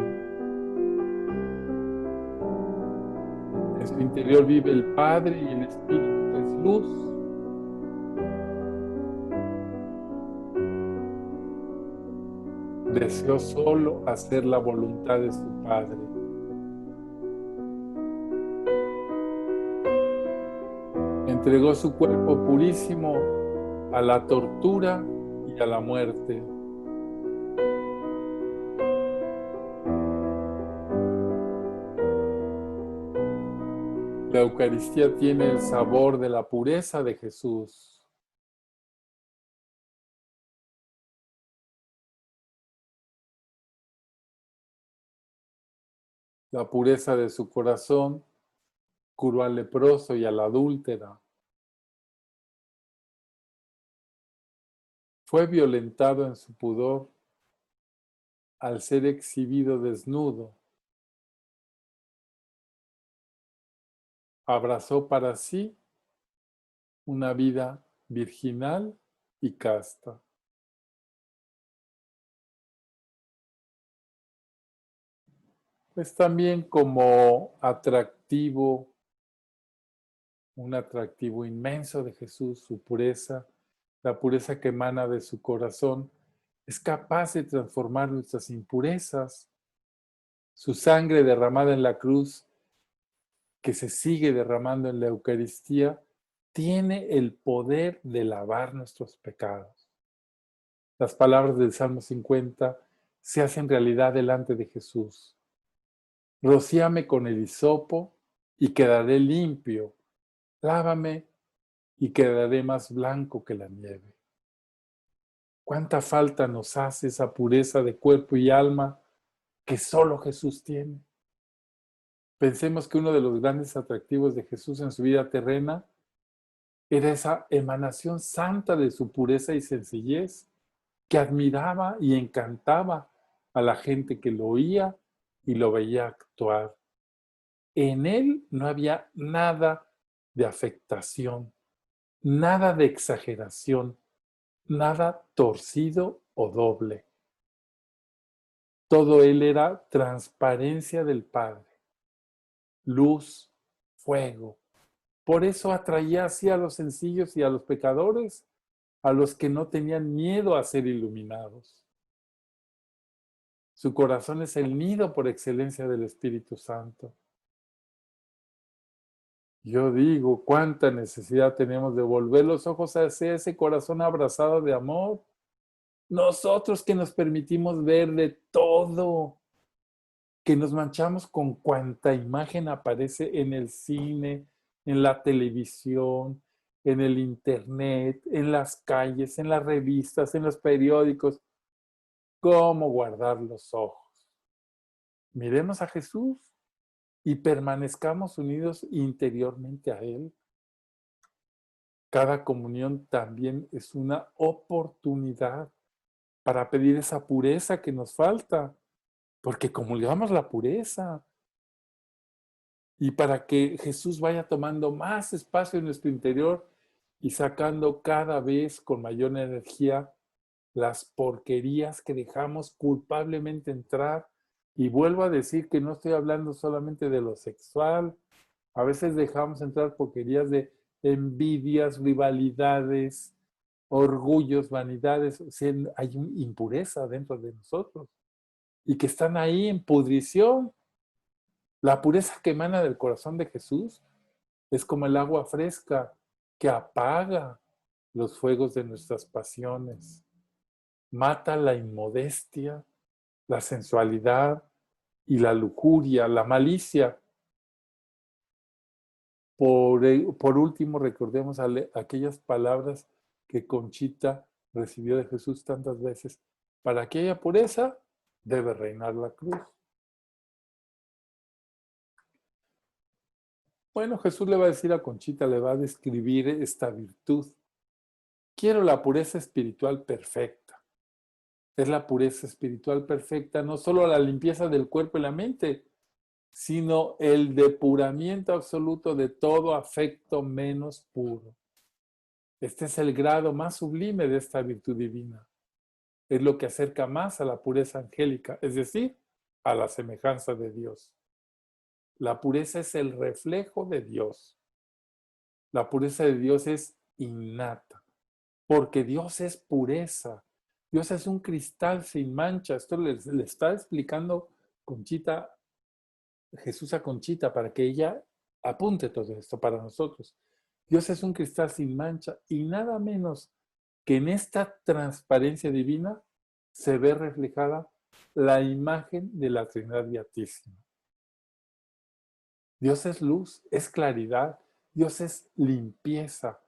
En su interior vive el Padre y el Espíritu, que es luz. Deseó solo hacer la voluntad de su Padre. Entregó su cuerpo purísimo a la tortura y a la muerte. La Eucaristía tiene el sabor de la pureza de Jesús. La pureza de su corazón curó al leproso y a la adúltera. Fue violentado en su pudor al ser exhibido desnudo. Abrazó para sí una vida virginal y casta. Es también como atractivo, un atractivo inmenso de Jesús, su pureza, la pureza que emana de su corazón, es capaz de transformar nuestras impurezas. Su sangre derramada en la cruz, que se sigue derramando en la Eucaristía, tiene el poder de lavar nuestros pecados. Las palabras del Salmo 50 se hacen realidad delante de Jesús. Rocíame con el hisopo y quedaré limpio. Lávame y quedaré más blanco que la nieve. ¿Cuánta falta nos hace esa pureza de cuerpo y alma que solo Jesús tiene? Pensemos que uno de los grandes atractivos de Jesús en su vida terrena era esa emanación santa de su pureza y sencillez que admiraba y encantaba a la gente que lo oía y lo veía actuar. En él no había nada de afectación, nada de exageración, nada torcido o doble. Todo él era transparencia del Padre, luz, fuego. Por eso atraía así a los sencillos y a los pecadores, a los que no tenían miedo a ser iluminados. Su corazón es el nido por excelencia del Espíritu Santo. Yo digo, cuánta necesidad tenemos de volver los ojos hacia ese corazón abrazado de amor. Nosotros que nos permitimos ver de todo, que nos manchamos con cuanta imagen aparece en el cine, en la televisión, en el internet, en las calles, en las revistas, en los periódicos. ¿Cómo guardar los ojos? Miremos a Jesús y permanezcamos unidos interiormente a Él. Cada comunión también es una oportunidad para pedir esa pureza que nos falta, porque comulgamos la pureza. Y para que Jesús vaya tomando más espacio en nuestro interior y sacando cada vez con mayor energía las porquerías que dejamos culpablemente entrar. Y vuelvo a decir que no estoy hablando solamente de lo sexual. A veces dejamos entrar porquerías de envidias, rivalidades, orgullos, vanidades. O sea, hay una impureza dentro de nosotros y que están ahí en pudrición. La pureza que emana del corazón de Jesús es como el agua fresca que apaga los fuegos de nuestras pasiones, mata la inmodestia, la sensualidad, y la lujuria, la malicia. Por último, recordemos aquellas palabras que Conchita recibió de Jesús tantas veces. Para que haya pureza, debe reinar la cruz. Bueno, Jesús le va a decir a Conchita, le va a describir esta virtud. Quiero la pureza espiritual perfecta. Es la pureza espiritual perfecta, no solo la limpieza del cuerpo y la mente, sino el depuramiento absoluto de todo afecto menos puro. Este es el grado más sublime de esta virtud divina. Es lo que acerca más a la pureza angélica, es decir, a la semejanza de Dios. La pureza es el reflejo de Dios. La pureza de Dios es innata, porque Dios es pureza. Dios es un cristal sin mancha. Esto le está explicando Conchita, Jesús a Conchita, para que ella apunte todo esto para nosotros. Dios es un cristal sin mancha y nada menos que en esta transparencia divina se ve reflejada la imagen de la Trinidad Beatísima. Dios es luz, es claridad, Dios es limpieza.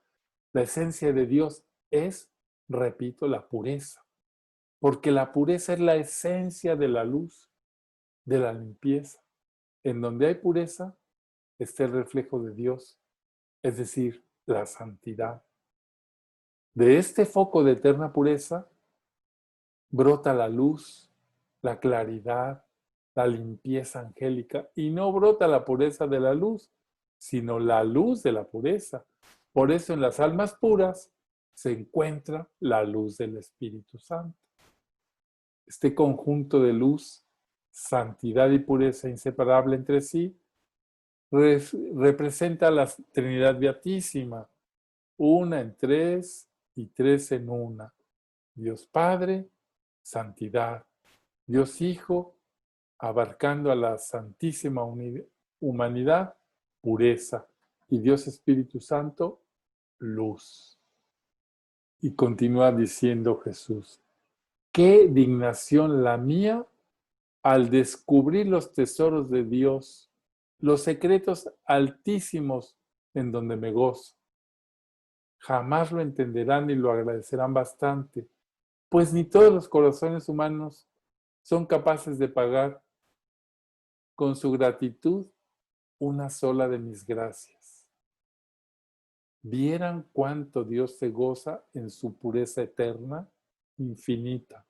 La esencia de Dios es, repito, la pureza, porque la pureza es la esencia de la luz, de la limpieza. En donde hay pureza está el reflejo de Dios, es decir, la santidad. De este foco de eterna pureza brota la luz, la claridad, la limpieza angélica, y no brota la pureza de la luz, sino la luz de la pureza. Por eso en las almas puras se encuentra la luz del Espíritu Santo. Este conjunto de luz, santidad y pureza inseparable entre sí, representa la Trinidad Beatísima, una en tres y tres en una. Dios Padre, santidad. Dios Hijo, abarcando a la santísima humanidad, pureza. Y Dios Espíritu Santo, luz. Y continúa diciendo Jesús, qué dignación la mía al descubrir los tesoros de Dios, los secretos altísimos en donde me gozo. Jamás lo entenderán y lo agradecerán bastante, pues ni todos los corazones humanos son capaces de pagar con su gratitud una sola de mis gracias. Vieran cuánto Dios se goza en su pureza eterna, infinita.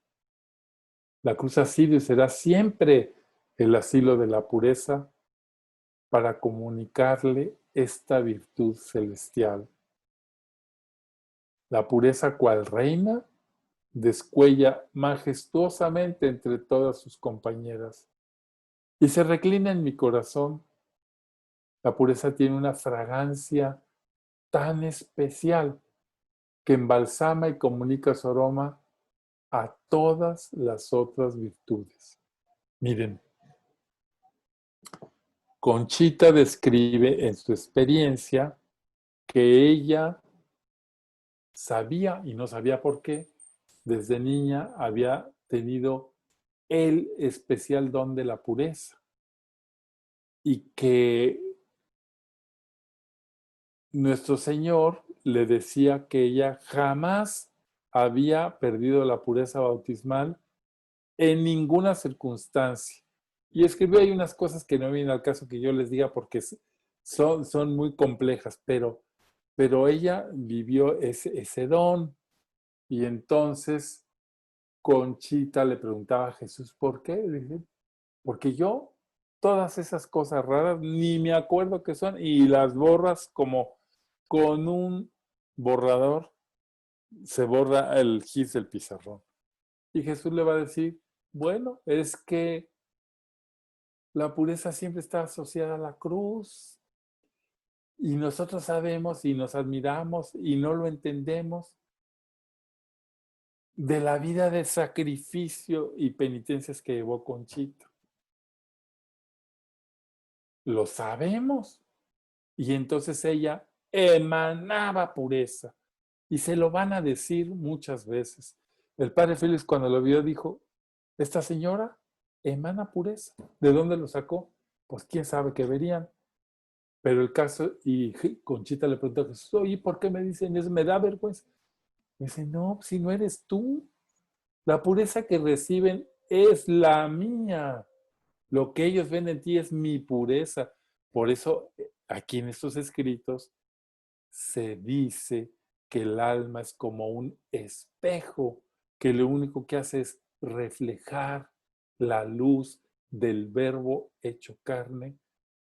La cruz ha sido y será siempre el asilo de la pureza para comunicarle esta virtud celestial. La pureza cual reina descuella majestuosamente entre todas sus compañeras y se reclina en mi corazón. La pureza tiene una fragancia tan especial que embalsama y comunica su aroma a todas las otras virtudes. Miren, Conchita describe en su experiencia que ella sabía, y no sabía por qué, desde niña había tenido el especial don de la pureza y que nuestro Señor le decía que ella jamás había perdido la pureza bautismal en ninguna circunstancia. Y escribió ahí unas cosas que no vienen al caso que yo les diga porque son muy complejas, pero ella vivió ese don. Y entonces Conchita le preguntaba a Jesús, ¿por qué? Dice, porque yo todas esas cosas raras ni me acuerdo qué son y las borras como con un borrador, se borra el gis del pizarrón. Y Jesús le va a decir, bueno, es que la pureza siempre está asociada a la cruz y nosotros sabemos y nos admiramos y no lo entendemos de la vida de sacrificio y penitencias que llevó Conchita. Lo sabemos. Y entonces ella emanaba pureza. Y se lo van a decir muchas veces. El padre Félix cuando lo vio dijo, esta señora emana pureza. ¿De dónde lo sacó? Pues quién sabe qué verían. Pero el caso, y Conchita le preguntó a Jesús, oye, ¿por qué me dicen eso? Me da vergüenza. Me dice, no, si no eres tú, la pureza que reciben es la mía. Lo que ellos ven en ti es mi pureza. Por eso, aquí en estos escritos, se dice que el alma es como un espejo, que lo único que hace es reflejar la luz del Verbo hecho carne,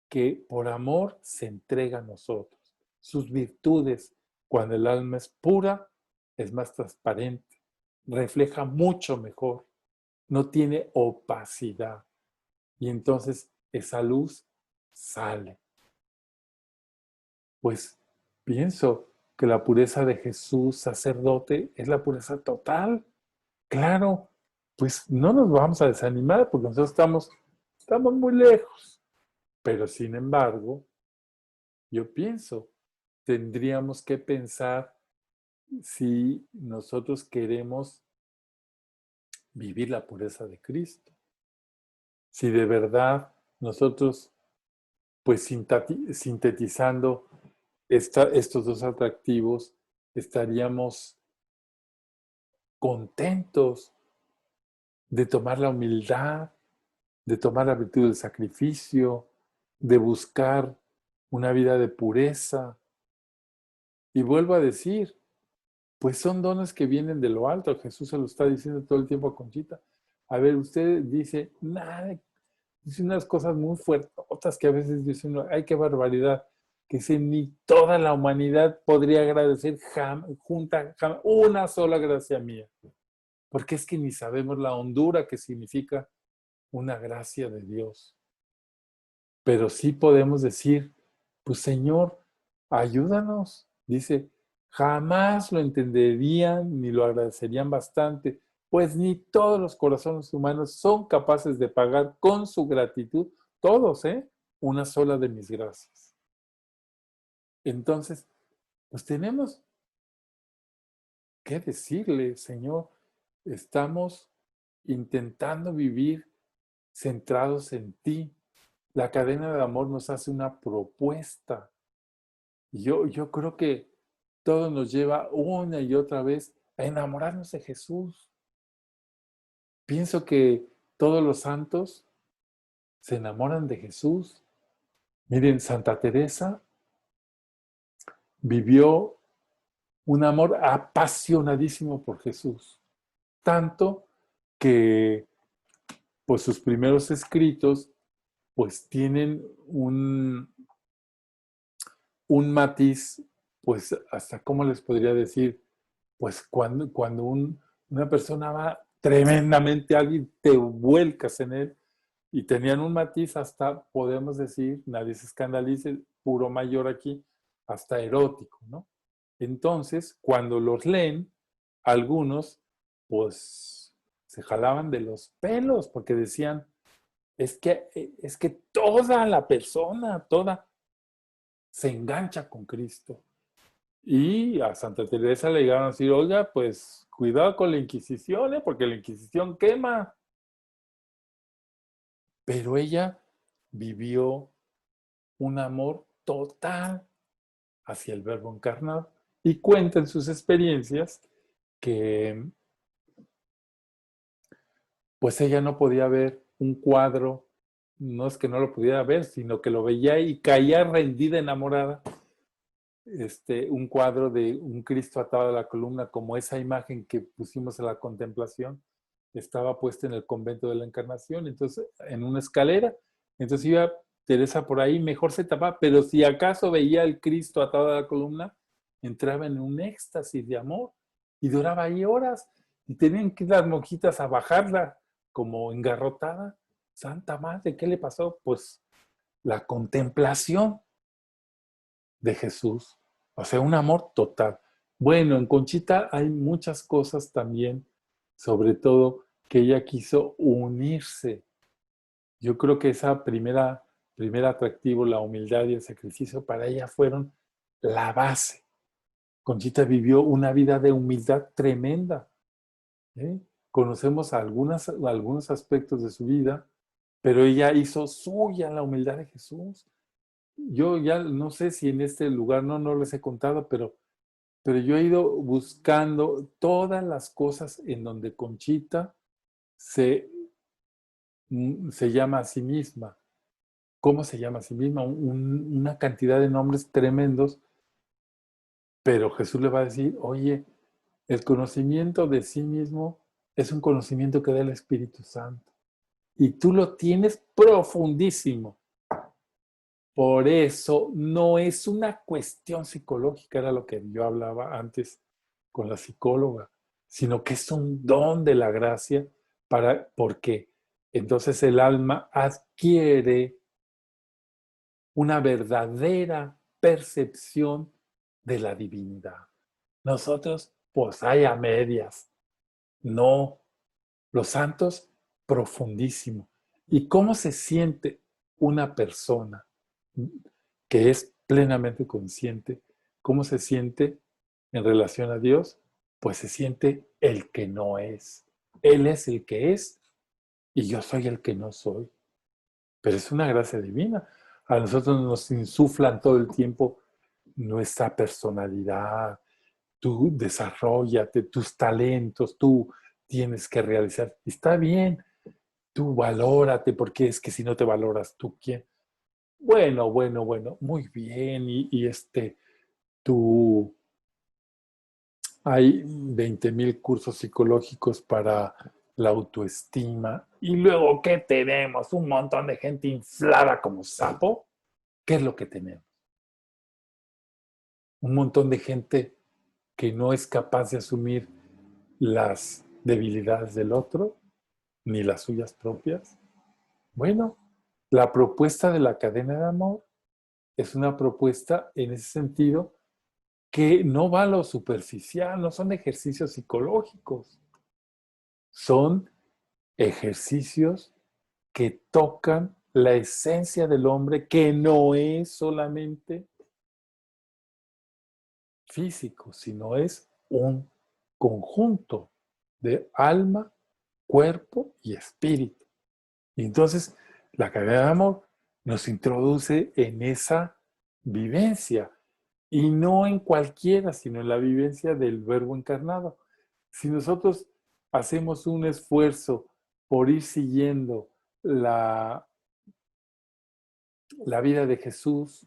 que por amor se entrega a nosotros. Sus virtudes, cuando el alma es pura, es más transparente, refleja mucho mejor, no tiene opacidad. Y entonces esa luz sale. Pues pienso que la pureza de Jesús, sacerdote, es la pureza total. Claro, pues no nos vamos a desanimar porque nosotros estamos muy lejos. Pero sin embargo, yo pienso, tendríamos que pensar si nosotros queremos vivir la pureza de Cristo. Si de verdad nosotros, pues sintetizando estos dos atractivos, estaríamos contentos de tomar la humildad, de tomar la virtud del sacrificio, de buscar una vida de pureza. Y vuelvo a decir, pues son dones que vienen de lo alto. Jesús se lo está diciendo todo el tiempo a Conchita. A ver, usted dice, nada, dice unas cosas muy fuertes que a veces dice uno, ay, qué barbaridad, que dice, ni toda la humanidad podría agradecer junta una sola gracia mía. Porque es que ni sabemos la hondura que significa una gracia de Dios. Pero sí podemos decir, pues Señor, ayúdanos. Dice, jamás lo entenderían ni lo agradecerían bastante, pues ni todos los corazones humanos son capaces de pagar con su gratitud, todos, una sola de mis gracias. Entonces, pues tenemos que decirle, Señor, estamos intentando vivir centrados en ti. La cadena de amor nos hace una propuesta. Yo creo que todo nos lleva una y otra vez a enamorarnos de Jesús. Pienso que todos los santos se enamoran de Jesús. Miren, Santa Teresa vivió un amor apasionadísimo por Jesús. Tanto que pues sus primeros escritos pues tienen un matiz, pues hasta cómo les podría decir, pues cuando una persona va tremendamente a alguien, te vuelcas en él, y tenían un matiz hasta, podemos decir, nadie se escandalice, puro mayor aquí, hasta erótico, ¿no? Entonces, cuando los leen, algunos, pues, se jalaban de los pelos, porque decían, es que toda la persona, toda, se engancha con Cristo. Y a Santa Teresa le llegaron a decir, oiga, pues cuidado con la Inquisición, porque la Inquisición quema. Pero ella vivió un amor total hacia el Verbo encarnado y cuenta en sus experiencias que pues ella no podía ver un cuadro, no es que no lo pudiera ver, sino que lo veía y caía rendida, enamorada, un cuadro de un Cristo atado a la columna, como esa imagen que pusimos en la contemplación, estaba puesta en el convento de la Encarnación, entonces en una escalera, entonces iba Teresa por ahí, mejor se tapaba, pero si acaso veía al Cristo atado a la columna, entraba en un éxtasis de amor y duraba ahí horas y tenían que ir las monjitas a bajarla como engarrotada. Santa Madre, ¿qué le pasó? Pues la contemplación de Jesús, o sea, un amor total. Bueno, en Conchita hay muchas cosas también, sobre todo que ella quiso unirse. Yo creo que esa primer atractivo, la humildad y el sacrificio, para ella fueron la base. Conchita vivió una vida de humildad tremenda, ¿eh? conocemos algunos aspectos de su vida, pero ella hizo suya la humildad de Jesús. Yo ya no sé si en este lugar no les he contado, pero yo he ido buscando todas las cosas en donde Conchita se llama a sí misma. ¿Cómo se llama a sí misma? Una cantidad de nombres tremendos, pero Jesús le va a decir, oye, el conocimiento de sí mismo es un conocimiento que da el Espíritu Santo. Y tú lo tienes profundísimo. Por eso no es una cuestión psicológica, era lo que yo hablaba antes con la psicóloga, sino que es un don de la gracia porque entonces el alma adquiere una verdadera percepción de la divinidad. Nosotros, pues hay a medias. No, los santos, profundísimo. ¿Y cómo se siente una persona que es plenamente consciente? ¿Cómo se siente en relación a Dios? Pues se siente el que no es. Él es el que es y yo soy el que no soy. Pero es una gracia divina. A nosotros nos insuflan todo el tiempo nuestra personalidad. Tú desarrollate, tus talentos, tú tienes que realizar. Está bien, tú valórate, porque es que si no te valoras, ¿tú quién? Bueno, muy bien. Tú, hay 20,000 cursos psicológicos para la autoestima. Y luego, ¿qué tenemos? Un montón de gente inflada como sapo. ¿Qué es lo que tenemos? Un montón de gente que no es capaz de asumir las debilidades del otro, ni las suyas propias. Bueno, la propuesta de la cadena de amor es una propuesta en ese sentido que no va a lo superficial, no son ejercicios psicológicos, son ejercicios que tocan la esencia del hombre, que no es solamente físico, sino es un conjunto de alma, cuerpo y espíritu. Y entonces la cadena de amor nos introduce en esa vivencia, y no en cualquiera, sino en la vivencia del Verbo encarnado. Si nosotros hacemos un esfuerzo por ir siguiendo la vida de Jesús,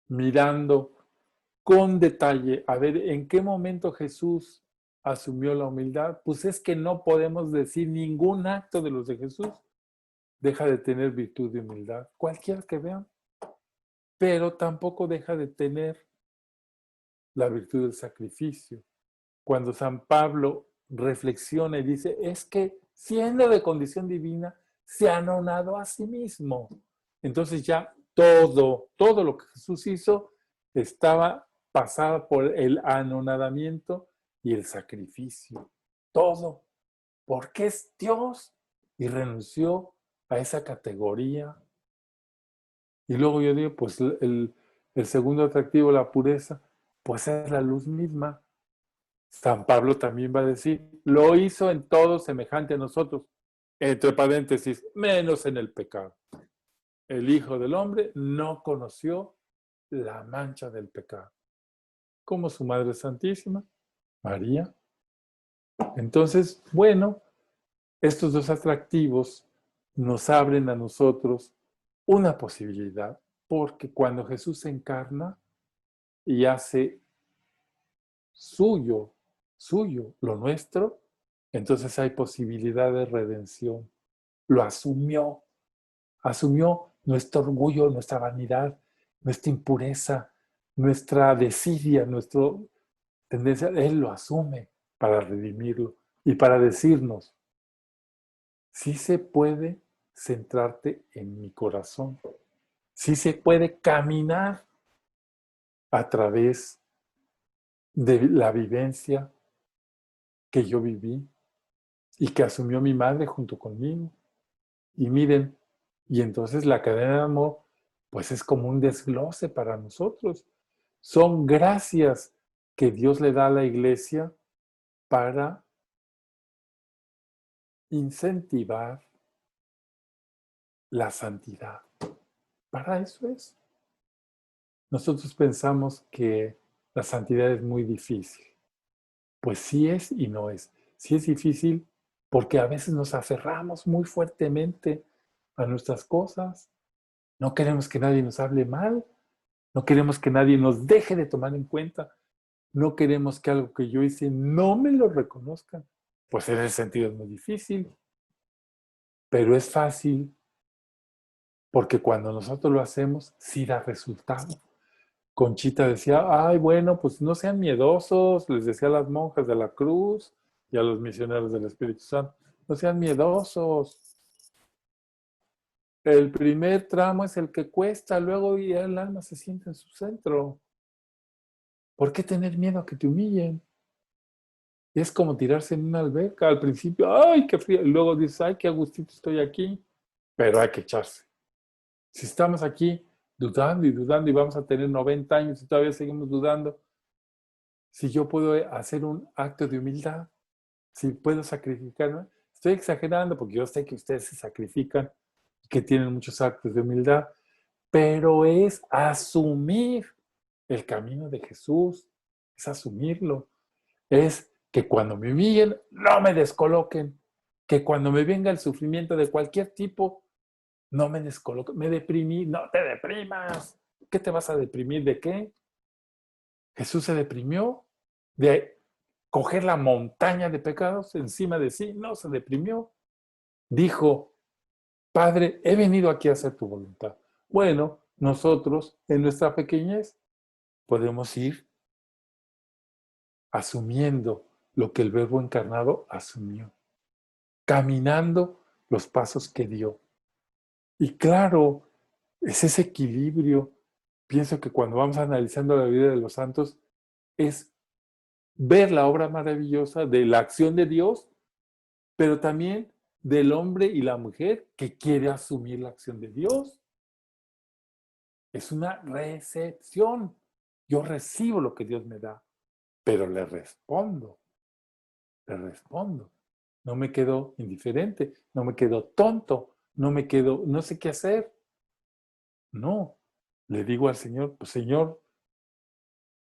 mirando con detalle, a ver en qué momento Jesús asumió la humildad, pues es que no podemos decir ningún acto de los de Jesús deja de tener virtud de humildad, cualquiera que vean, pero tampoco deja de tener la virtud del sacrificio. Cuando San Pablo reflexiona y dice, es que siendo de condición divina, se ha anonadado a sí mismo. Entonces ya todo lo que Jesús hizo estaba pasado por el anonadamiento y el sacrificio. Todo. Porque es Dios y renunció a esa categoría. Y luego yo digo, pues el segundo atractivo, la pureza, pues es la luz misma. San Pablo también va a decir, lo hizo en todo semejante a nosotros, entre paréntesis, menos en el pecado. El Hijo del Hombre no conoció la mancha del pecado, como su Madre Santísima, María. Entonces, bueno, estos dos atractivos nos abren a nosotros una posibilidad, porque cuando Jesús se encarna y hace suyo lo nuestro, entonces hay posibilidad de redención. Lo asumió nuestro orgullo, nuestra vanidad, nuestra impureza, nuestra desidia, nuestra tendencia. Él lo asume para redimirlo y para decirnos, sí se puede centrarte en mi corazón, sí se puede caminar a través de la vivencia que yo viví y que asumió mi madre junto conmigo. Y miren, y entonces la cadena de amor, pues es como un desglose para nosotros. Son gracias que Dios le da a la iglesia para incentivar la santidad. Para eso es. Nosotros pensamos que la santidad es muy difícil. Pues sí es y no es. Sí es difícil porque a veces nos aferramos muy fuertemente a nuestras cosas. No queremos que nadie nos hable mal. No queremos que nadie nos deje de tomar en cuenta. No queremos que algo que yo hice no me lo reconozcan. Pues en ese sentido es muy difícil. Pero es fácil porque cuando nosotros lo hacemos, sí da resultado. Conchita decía, ay, bueno, pues no sean miedosos, les decía a las monjas de la cruz y a los misioneros del Espíritu Santo, no sean miedosos. El primer tramo es el que cuesta, luego ya el alma se siente en su centro. ¿Por qué tener miedo a que te humillen? Es como tirarse en una alberca. Al principio, ay, qué frío. Y luego dices, ay, qué agustito estoy aquí. Pero hay que echarse. Si estamos aquí dudando y vamos a tener 90 años y todavía seguimos dudando, si yo puedo hacer un acto de humildad, si puedo sacrificarme, estoy exagerando porque yo sé que ustedes se sacrifican, que tienen muchos actos de humildad, pero es asumir el camino de Jesús, es asumirlo, es que cuando me humillen, no me descoloquen, que cuando me venga el sufrimiento de cualquier tipo, no me descoloquen, me deprimí, no te deprimas, ¿qué te vas a deprimir? ¿De qué? Jesús se deprimió de coger la montaña de pecados encima de sí, no se deprimió. Dijo, Padre, he venido aquí a hacer tu voluntad. Bueno, nosotros en nuestra pequeñez podemos ir asumiendo lo que el Verbo encarnado asumió, caminando los pasos que dio. Y claro, es ese equilibrio. Pienso que cuando vamos analizando la vida de los santos, es ver la obra maravillosa de la acción de Dios, pero también del hombre y la mujer que quiere asumir la acción de Dios. Es una recepción. Yo recibo lo que Dios me da, pero le respondo. No me quedo indiferente, no me quedo tonto, no sé qué hacer. No, le digo al Señor, pues Señor,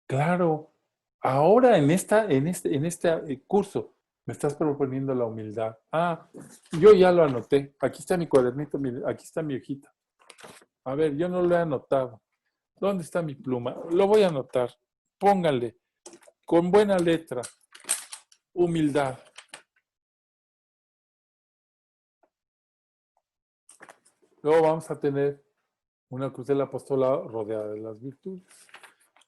claro, ahora en este curso me estás proponiendo la humildad. Ah, yo ya lo anoté. Aquí está mi cuadernito, aquí está mi hojita. A ver, yo no lo he anotado. ¿Dónde está mi pluma? Lo voy a anotar. Póngale, con buena letra, humildad. Luego vamos a tener una cruz del apostolado rodeada de las virtudes.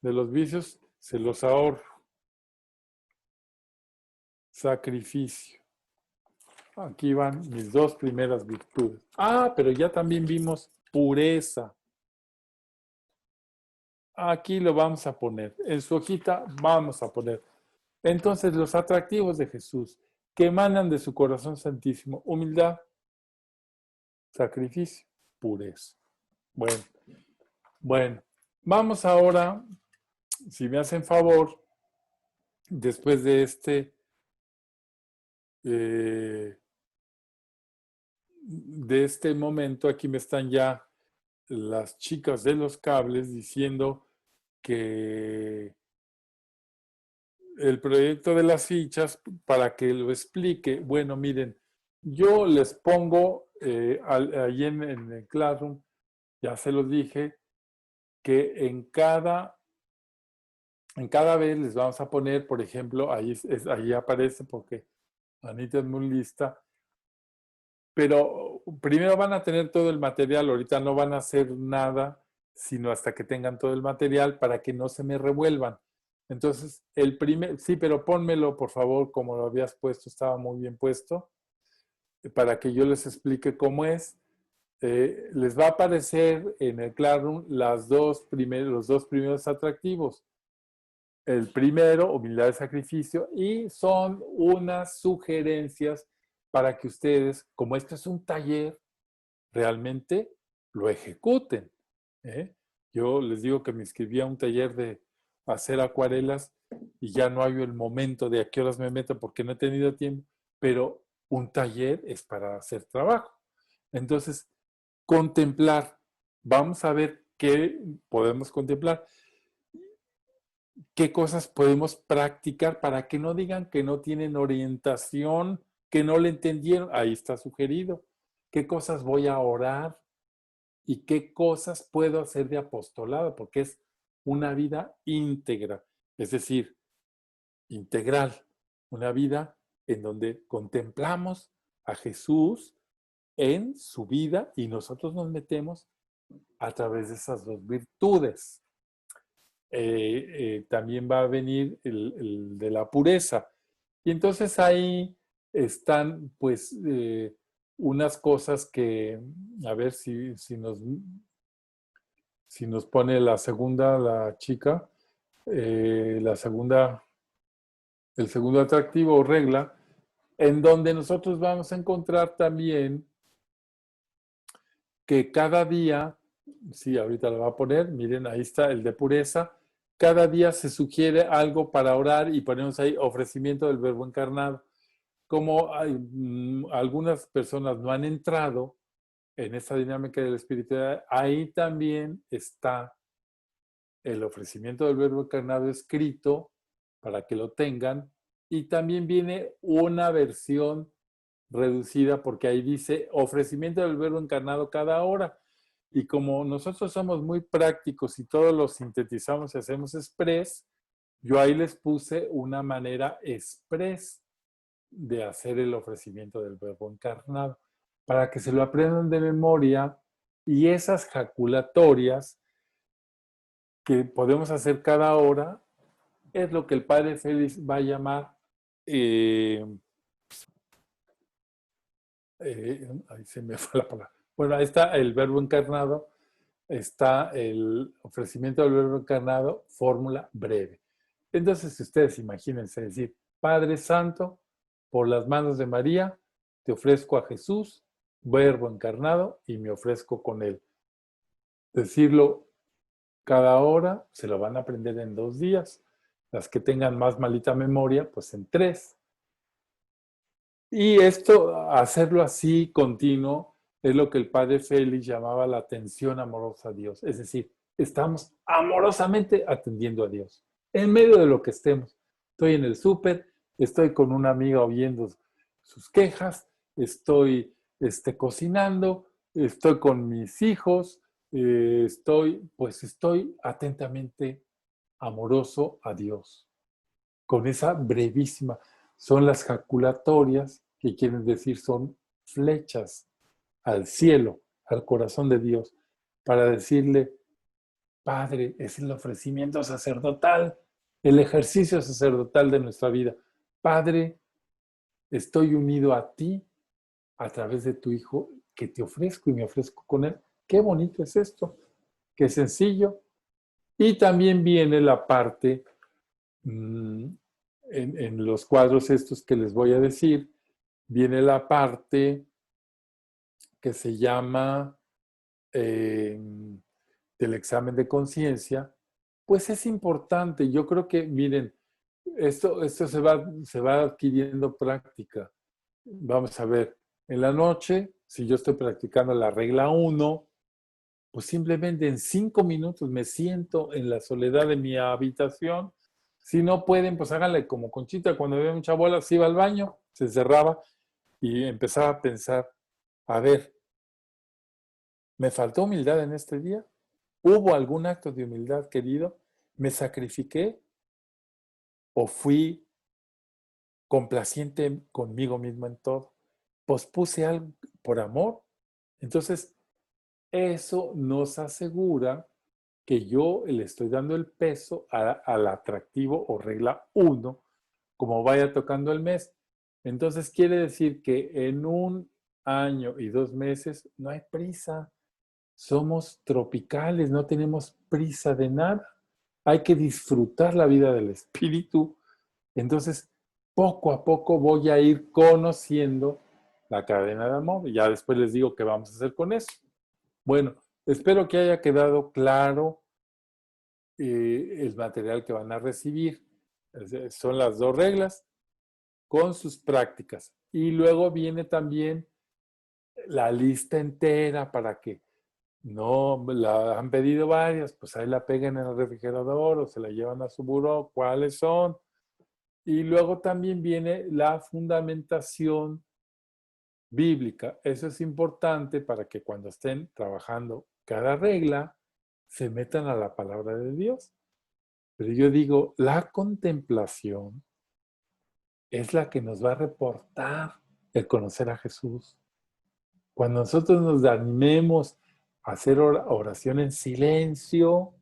De los vicios se los ahorro. Sacrificio. Aquí van mis dos primeras virtudes. Ah, pero ya también vimos pureza. Aquí lo vamos a poner. En su hojita vamos a poner. Entonces, los atractivos de Jesús que emanan de su corazón santísimo. Humildad, sacrificio, pureza. Bueno. Vamos ahora, si me hacen favor, después de momento, aquí me están ya las chicas de los cables diciendo que el proyecto de las fichas, para que lo explique, bueno, miren, yo les pongo ahí en el Classroom, ya se los dije, que en cada vez les vamos a poner, por ejemplo, ahí aparece porque Anita es muy lista, pero primero van a tener todo el material, ahorita no van a hacer nada, sino hasta que tengan todo el material para que no se me revuelvan. Entonces, sí, pero pónmelo, por favor, como lo habías puesto, estaba muy bien puesto, para que yo les explique cómo es. Les va a aparecer en el Classroom los dos primeros atractivos. El primero, humildad y sacrificio, y son unas sugerencias para que ustedes, como este es un taller, realmente lo ejecuten. ¿eh? Yo les digo que me inscribí a un taller de hacer acuarelas y ya no hay el momento de a qué horas me meto porque no he tenido tiempo, pero un taller es para hacer trabajo. Entonces, contemplar. Vamos a ver qué podemos contemplar, qué cosas podemos practicar para que no digan que no tienen orientación, que no le entendieron. Ahí está sugerido. ¿Qué cosas voy a orar? ¿Y qué cosas puedo hacer de apostolado? Porque es una vida íntegra, es decir, integral. Una vida en donde contemplamos a Jesús en su vida y nosotros nos metemos a través de esas dos virtudes. También va a venir el de la pureza. Y entonces ahí están pues unas cosas que, a ver si nos pone la segunda, la chica, la segunda, el segundo atractivo o regla, en donde nosotros vamos a encontrar también que cada día, sí, ahorita lo va a poner, miren, ahí está el de pureza, cada día se sugiere algo para orar y ponemos ahí ofrecimiento del Verbo encarnado. Como algunas personas no han entrado en esta dinámica de la espiritualidad, ahí también está el ofrecimiento del Verbo encarnado escrito para que lo tengan, y también viene una versión reducida porque ahí dice ofrecimiento del Verbo encarnado cada hora. Y como nosotros somos muy prácticos y todos lo sintetizamos y hacemos express, yo ahí les puse una manera express de hacer el ofrecimiento del Verbo encarnado, para que se lo aprendan de memoria, y esas jaculatorias que podemos hacer cada hora es lo que el Padre Félix va a llamar ahí se me fue la palabra. Bueno, ahí está el Verbo encarnado, está el ofrecimiento del Verbo encarnado, fórmula breve. Entonces, ustedes imagínense decir, Padre Santo, por las manos de María, te ofrezco a Jesús, Verbo encarnado, y me ofrezco con él. Decirlo cada hora, se lo van a aprender en 2 días. Las que tengan más malita memoria, pues en 3. Y esto, hacerlo así continuo, es lo que el Padre Félix llamaba la atención amorosa a Dios. Es decir, estamos amorosamente atendiendo a Dios, en medio de lo que estemos. Estoy en el súper, estoy con una amiga oyendo sus quejas, estoy cocinando, estoy con mis hijos, estoy atentamente amoroso a Dios. Con esa brevísima, son las jaculatorias, que quieren decir son flechas al cielo, al corazón de Dios, para decirle, Padre, es el ofrecimiento sacerdotal, el ejercicio sacerdotal de nuestra vida. Padre, estoy unido a ti a través de tu Hijo, que te ofrezco y me ofrezco con él. Qué bonito es esto, qué sencillo. Y también viene la parte, en los cuadros estos que les voy a decir, viene la parte que se llama del examen de conciencia. Pues es importante. Yo creo que, miren, esto se va adquiriendo práctica. Vamos a ver, en la noche, si yo estoy practicando la regla 1, pues simplemente en 5 minutos me siento en la soledad de mi habitación. Si no pueden, pues háganle como Conchita, cuando había mucha bola, se iba al baño, se cerraba y empezaba a pensar, a ver, ¿me faltó humildad en este día? ¿Hubo algún acto de humildad, querido? ¿Me sacrifiqué? ¿O fui complaciente conmigo mismo en todo? ¿Pospuse algo por amor? Entonces, eso nos asegura que yo le estoy dando el peso al atractivo o regla 1, como vaya tocando el mes. Entonces quiere decir que en 1 año y 2 meses no hay prisa. Somos tropicales, no tenemos prisa de nada. Hay que disfrutar la vida del espíritu. Entonces, poco a poco voy a ir conociendo la cadena de amor. Y ya después les digo qué vamos a hacer con eso. Bueno, espero que haya quedado claro el material que van a recibir. Son las 2 reglas con sus prácticas. Y luego viene también la lista entera para que no la han pedido varias, pues ahí la pegan en el refrigerador o se la llevan a su buró, cuáles son. Y luego también viene la fundamentación bíblica. Eso es importante para que cuando estén trabajando cada regla, se metan a la palabra de Dios. Pero yo digo, la contemplación es la que nos va a reportar el conocer a Jesús. Cuando nosotros nos animemos a hacer oración en silencio,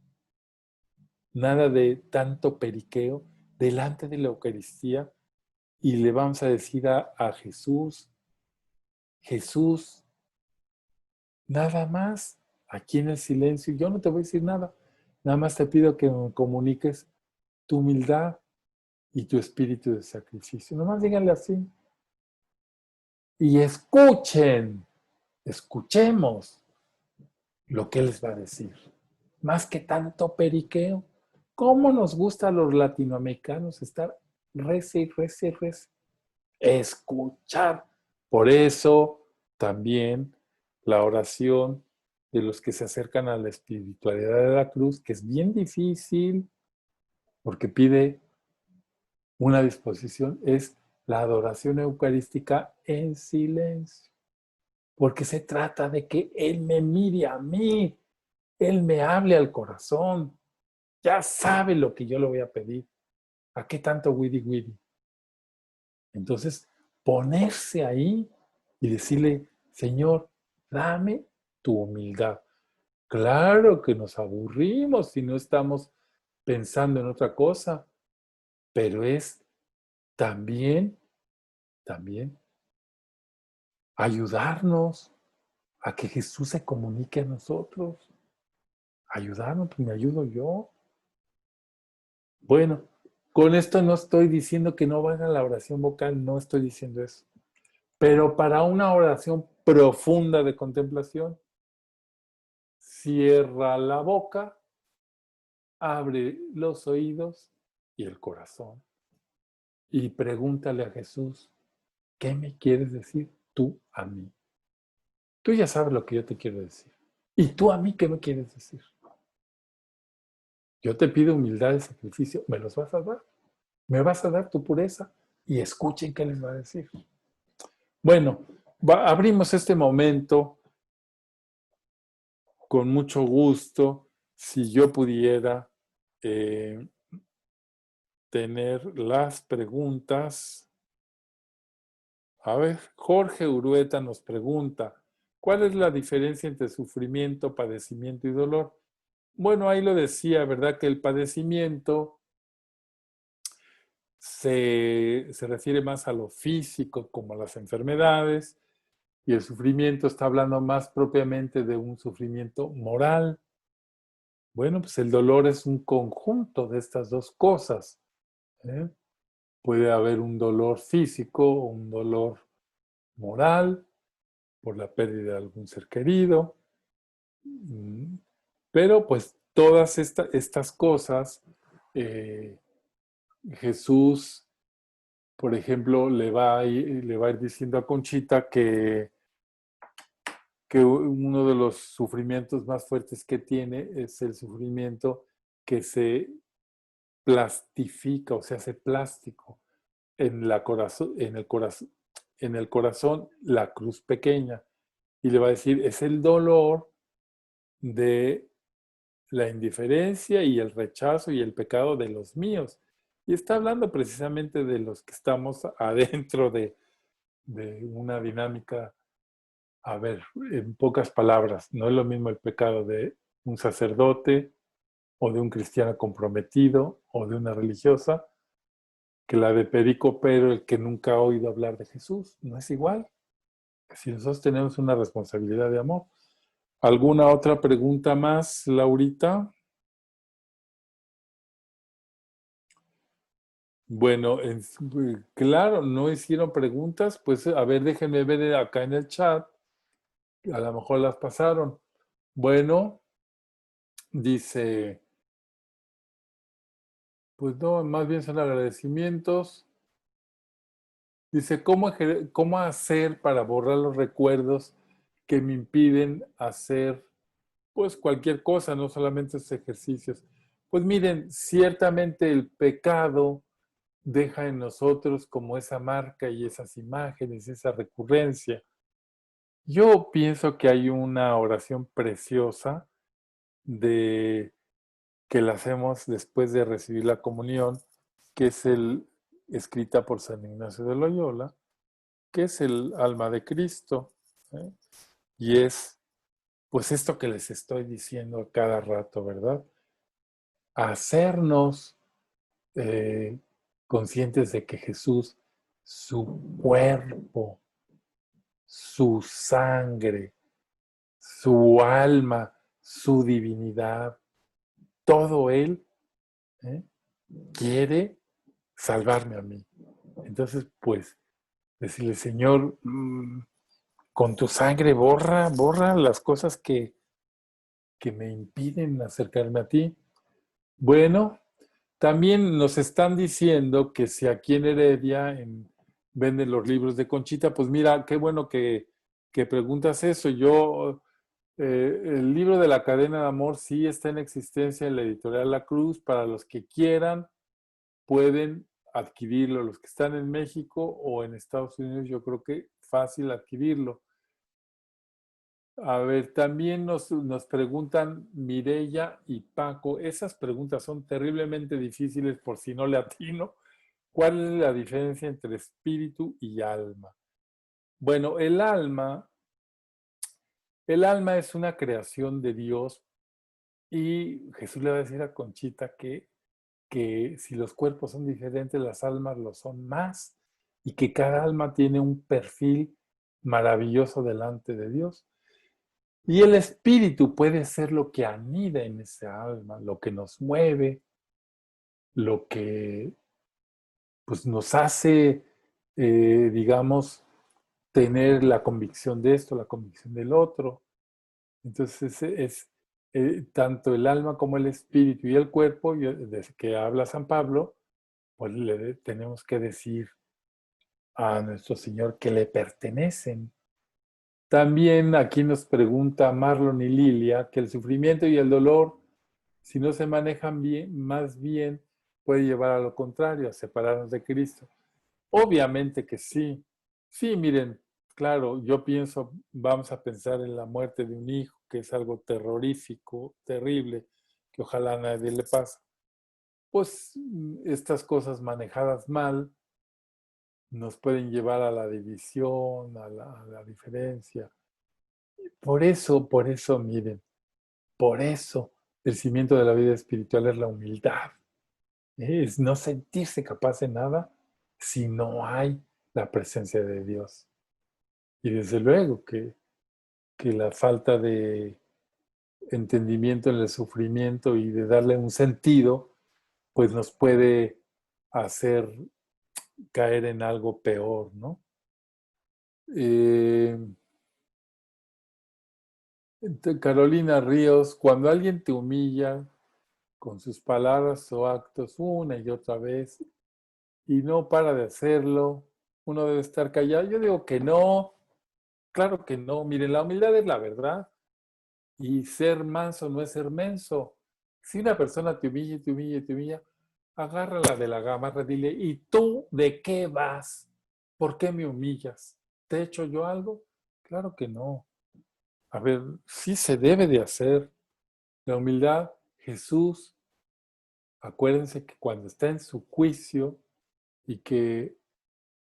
nada de tanto periqueo, delante de la Eucaristía, y le vamos a decir a Jesús, Jesús, nada más, aquí en el silencio, yo no te voy a decir nada, nada más te pido que me comuniques tu humildad y tu espíritu de sacrificio. Nomás díganle así. Y escuchemos lo que Él les va a decir. Más que tanto periqueo. ¿Cómo nos gusta a los latinoamericanos estar rece y rece y rece? Escuchar. Por eso también la oración de los que se acercan a la espiritualidad de la cruz, que es bien difícil, porque pide una disposición, es la adoración eucarística en silencio. Porque se trata de que Él me mire a mí, Él me hable al corazón, ya sabe lo que yo le voy a pedir. ¿A qué tanto wiri wiri? Entonces, ponerse ahí y decirle, Señor, dame tu humildad. Claro que nos aburrimos si no estamos pensando en otra cosa, pero es también ayudarnos a que Jesús se comunique a nosotros. Ayudarnos, pues me ayudo yo. Bueno, con esto no estoy diciendo que no vayan a la oración vocal, no estoy diciendo eso. Pero para una oración profunda de contemplación, cierra la boca, abre los oídos y el corazón. Y pregúntale a Jesús, ¿qué me quieres decir tú a mí? Tú ya sabes lo que yo te quiero decir. ¿Y tú a mí qué me quieres decir? Yo te pido humildad y sacrificio, ¿me los vas a dar? ¿Me vas a dar tu pureza? Y escuchen qué les va a decir. Bueno, abrimos este momento con mucho gusto. Si yo pudiera tener las preguntas. A ver, Jorge Urueta nos pregunta, ¿cuál es la diferencia entre sufrimiento, padecimiento y dolor? Bueno, ahí lo decía, ¿verdad? Que el padecimiento se refiere más a lo físico, como a las enfermedades, y el sufrimiento está hablando más propiamente de un sufrimiento moral. Bueno, pues el dolor es un conjunto de estas dos cosas, ¿eh? Puede haber un dolor físico o un dolor moral por la pérdida de algún ser querido, pero pues todas estas cosas, Jesús, por ejemplo, le va a ir diciendo a Conchita que uno de los sufrimientos más fuertes que tiene es el sufrimiento que se plastifica o se hace plástico en el corazón la cruz pequeña. Y le va a decir, es el dolor de la indiferencia y el rechazo y el pecado de los míos. Y está hablando precisamente de los que estamos adentro de una dinámica. A ver, en pocas palabras, no es lo mismo el pecado de un sacerdote o de un cristiano comprometido o de una religiosa que la de Perico Pero, el que nunca ha oído hablar de Jesús. No es igual. Si nosotros tenemos una responsabilidad de amor. ¿Alguna otra pregunta más, Laurita? Bueno, claro, no hicieron preguntas, pues a ver, déjenme ver acá en el chat, a lo mejor las pasaron. Bueno, dice, pues no, más bien son agradecimientos. Dice, ¿cómo hacer para borrar los recuerdos que me impiden hacer pues cualquier cosa, no solamente esos ejercicios? Pues miren, ciertamente el pecado deja en nosotros como esa marca y esas imágenes, esa recurrencia. Yo pienso que hay una oración preciosa de que la hacemos después de recibir la comunión, que es escrita por San Ignacio de Loyola, que es el alma de Cristo, ¿eh? Y es, pues esto que les estoy diciendo a cada rato, ¿verdad? Hacernos eh, conscientes de que Jesús, su cuerpo, su sangre, su alma, su divinidad, todo Él, ¿eh? quiere salvarme a mí. Entonces, pues, decirle, Señor, con tu sangre borra las cosas que me impiden acercarme a ti. Bueno, también nos están diciendo que si aquí en Heredia venden los libros de Conchita, pues mira, qué bueno que preguntas eso. El libro de la cadena de amor sí está en existencia en la editorial La Cruz. Para los que quieran, pueden adquirirlo. Los que están en México o en Estados Unidos, yo creo que fácil adquirirlo. A ver, también nos preguntan Mireya y Paco. Esas preguntas son terriblemente difíciles por si no le atino. ¿Cuál es la diferencia entre espíritu y alma? Bueno, el alma es una creación de Dios y Jesús le va a decir a Conchita que si los cuerpos son diferentes, las almas lo son más y que cada alma tiene un perfil maravilloso delante de Dios. Y el espíritu puede ser lo que anida en esa alma, lo que nos mueve, lo que pues, nos hace, digamos, tener la convicción de esto, la convicción del otro. Entonces tanto el alma como el espíritu y el cuerpo, desde que habla San Pablo, pues tenemos que decir a nuestro Señor que le pertenecen. También aquí nos pregunta Marlon y Lilia que el sufrimiento y el dolor, si no se manejan bien, más bien puede llevar a lo contrario, a separarnos de Cristo. Obviamente que sí. Sí, miren, claro, yo pienso, vamos a pensar en la muerte de un hijo, que es algo terrorífico, terrible, que ojalá a nadie le pase. Pues estas cosas manejadas mal nos pueden llevar a la división, a la diferencia. Por eso, miren, por eso el cimiento de la vida espiritual es la humildad. Es no sentirse capaz de nada si no hay la presencia de Dios. Y desde luego que la falta de entendimiento en el sufrimiento y de darle un sentido, pues nos puede hacer caer en algo peor, ¿no? Carolina Ríos, cuando alguien te humilla con sus palabras o actos una y otra vez y no para de hacerlo, uno debe estar callado. Yo digo que no, claro que no. Miren, la humildad es la verdad y ser manso no es ser menso. Si una persona te humilla y te humilla y te humilla, agárrala de la gamarra, dile, ¿y tú de qué vas? ¿Por qué me humillas? ¿Te he hecho yo algo? Claro que no. A ver, sí se debe de hacer. La humildad, Jesús, acuérdense que cuando está en su juicio y que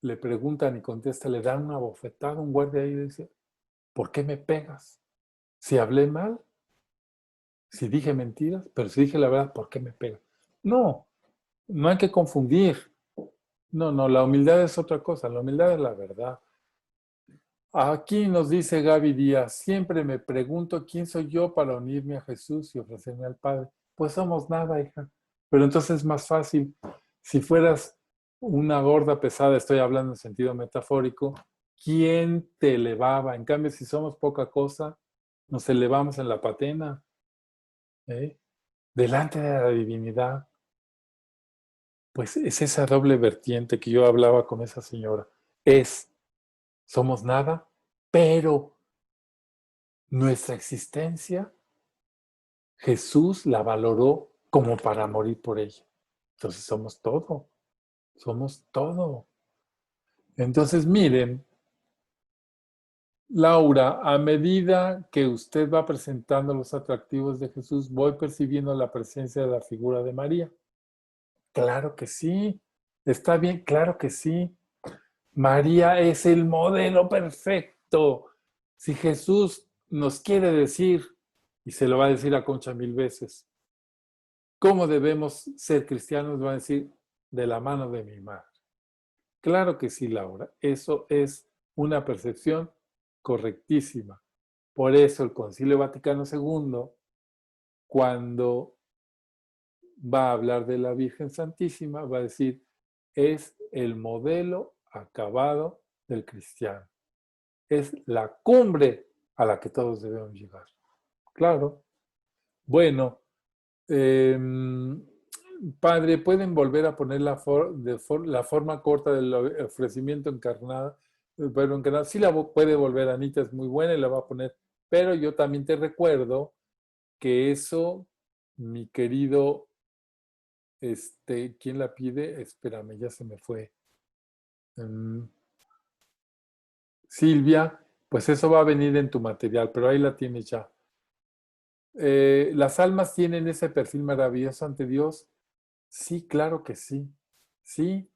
le preguntan y contesta, le dan una bofetada, un guardia ahí y dice, ¿por qué me pegas? Si hablé mal, si dije mentiras, pero si dije la verdad, ¿por qué me pegas? No, no hay que confundir. No, la humildad es otra cosa, la humildad es la verdad. Aquí nos dice Gaby Díaz, siempre me pregunto quién soy yo para unirme a Jesús y ofrecerme al Padre. Pues somos nada, hija. Pero entonces es más fácil. Si fueras una gorda pesada, estoy hablando en sentido metafórico, ¿quién te elevaba? En cambio, si somos poca cosa, nos elevamos en la patena, ¿eh? Delante de la divinidad. Pues es esa doble vertiente que yo hablaba con esa señora. somos nada, pero nuestra existencia, Jesús la valoró como para morir por ella. Entonces somos todo, somos todo. Entonces miren, Laura, a medida que usted va presentando los atractivos de Jesús, voy percibiendo la presencia de la figura de María. Claro que sí, está bien, claro que sí. María es el modelo perfecto. Si Jesús nos quiere decir, y se lo va a decir a Concha 1000 veces, cómo debemos ser cristianos, va a decir, de la mano de mi madre. Claro que sí, Laura, eso es una percepción correctísima. Por eso el Concilio Vaticano II, cuando va a hablar de la Virgen Santísima, va a decir, es el modelo acabado del cristiano. Es la cumbre a la que todos debemos llegar. Claro. Bueno, padre, ¿pueden volver a poner la forma corta del ofrecimiento encarnado? Pero encarnado, sí la puede volver, Anita, es muy buena y la va a poner. Pero yo también te recuerdo que eso, mi querido, ¿quién la pide? Espérame, ya se me fue. Silvia, pues eso va a venir en tu material, pero ahí la tienes ya. ¿Las almas tienen ese perfil maravilloso ante Dios? Sí, claro que sí. Sí,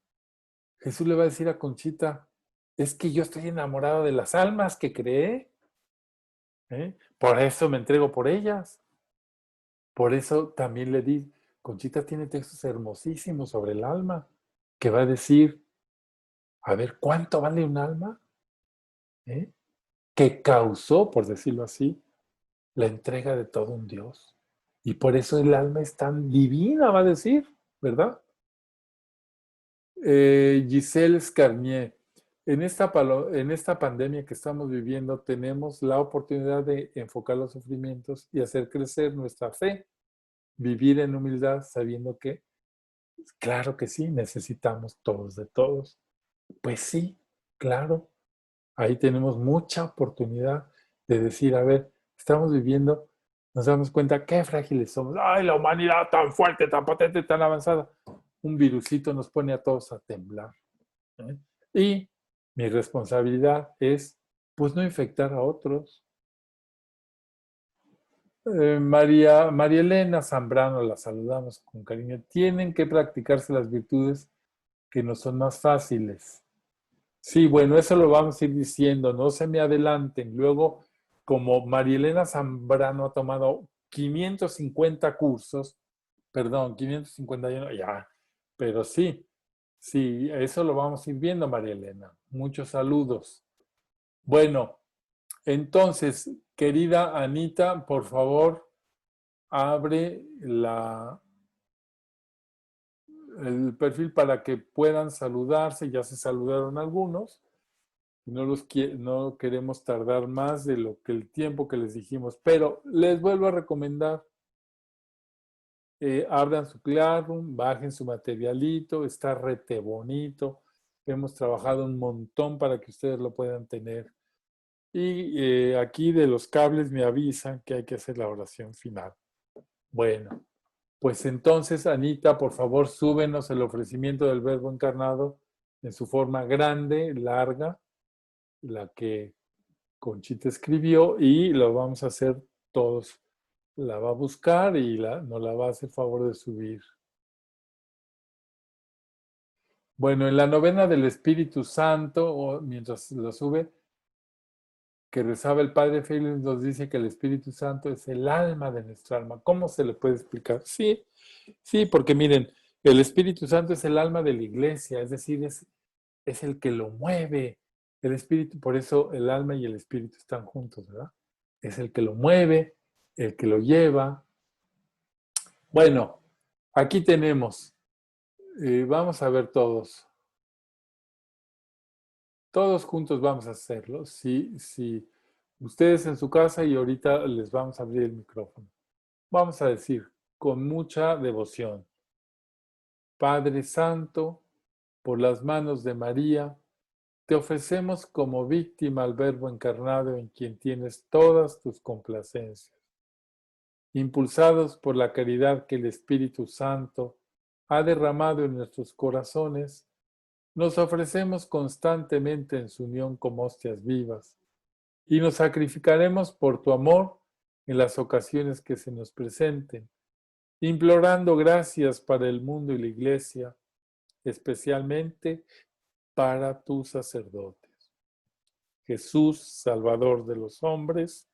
Jesús le va a decir a Conchita, es que yo estoy enamorado de las almas que creé. Por eso me entrego por ellas. Por eso también le di, Conchita tiene textos hermosísimos sobre el alma, que va a decir, a ver, ¿cuánto vale un alma? Que causó, por decirlo así, la entrega de todo un Dios. Y por eso el alma es tan divina, va a decir, ¿verdad? Giselle Escarnier, en esta pandemia que estamos viviendo, tenemos la oportunidad de enfocar los sufrimientos y hacer crecer nuestra fe, vivir en humildad, sabiendo que, claro que sí, necesitamos todos de todos. Pues sí, claro, ahí tenemos mucha oportunidad de decir, a ver, estamos viviendo, nos damos cuenta qué frágiles somos. ¡Ay, la humanidad tan fuerte, tan potente, tan avanzada! Un virusito nos pone a todos a temblar. Y mi responsabilidad es, pues, no infectar a otros. María Elena Zambrano, la saludamos con cariño. Tienen que practicarse las virtudes que nos son más fáciles. Sí, bueno, eso lo vamos a ir diciendo, no se me adelanten. Luego, como María Elena Zambrano ha tomado 550 cursos, perdón, 551, ya, pero sí, eso lo vamos a ir viendo, María Elena. Muchos saludos. Bueno, entonces, querida Anita, por favor, abre el perfil para que puedan saludarse. Ya se saludaron algunos. No queremos tardar más de lo que el tiempo que les dijimos, pero les vuelvo a recomendar, abran su Classroom, bajen su materialito, está rete bonito, hemos trabajado un montón para que ustedes lo puedan tener. Y aquí de los cables me avisan que hay que hacer la oración final. Bueno, pues entonces, Anita, por favor, súbenos el ofrecimiento del Verbo encarnado en su forma grande, larga, la que Conchita escribió, y lo vamos a hacer todos. La va a buscar y nos la va a hacer favor de subir. Bueno, en la novena del Espíritu Santo, o mientras lo sube, que rezaba el Padre Félix, nos dice que el Espíritu Santo es el alma de nuestra alma. ¿Cómo se le puede explicar? Sí, porque miren, el Espíritu Santo es el alma de la iglesia, es decir, es el que lo mueve. El Espíritu, por eso el alma y el Espíritu están juntos, ¿verdad? Es el que lo mueve, el que lo lleva. Bueno, aquí tenemos, vamos a ver todos. Todos juntos vamos a hacerlo. Sí, ustedes en su casa, y ahorita les vamos a abrir el micrófono. Vamos a decir con mucha devoción: Padre Santo, por las manos de María, te ofrecemos como víctima al Verbo encarnado en quien tienes todas tus complacencias. Impulsados por la caridad que el Espíritu Santo ha derramado en nuestros corazones, nos ofrecemos constantemente en su unión como hostias vivas y nos sacrificaremos por tu amor en las ocasiones que se nos presenten, implorando gracias para el mundo y la Iglesia, especialmente para tus sacerdotes. Jesús, Salvador de los hombres,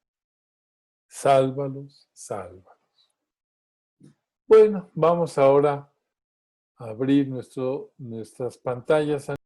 sálvalos, sálvalos. Bueno, vamos ahora a abrir nuestras pantallas.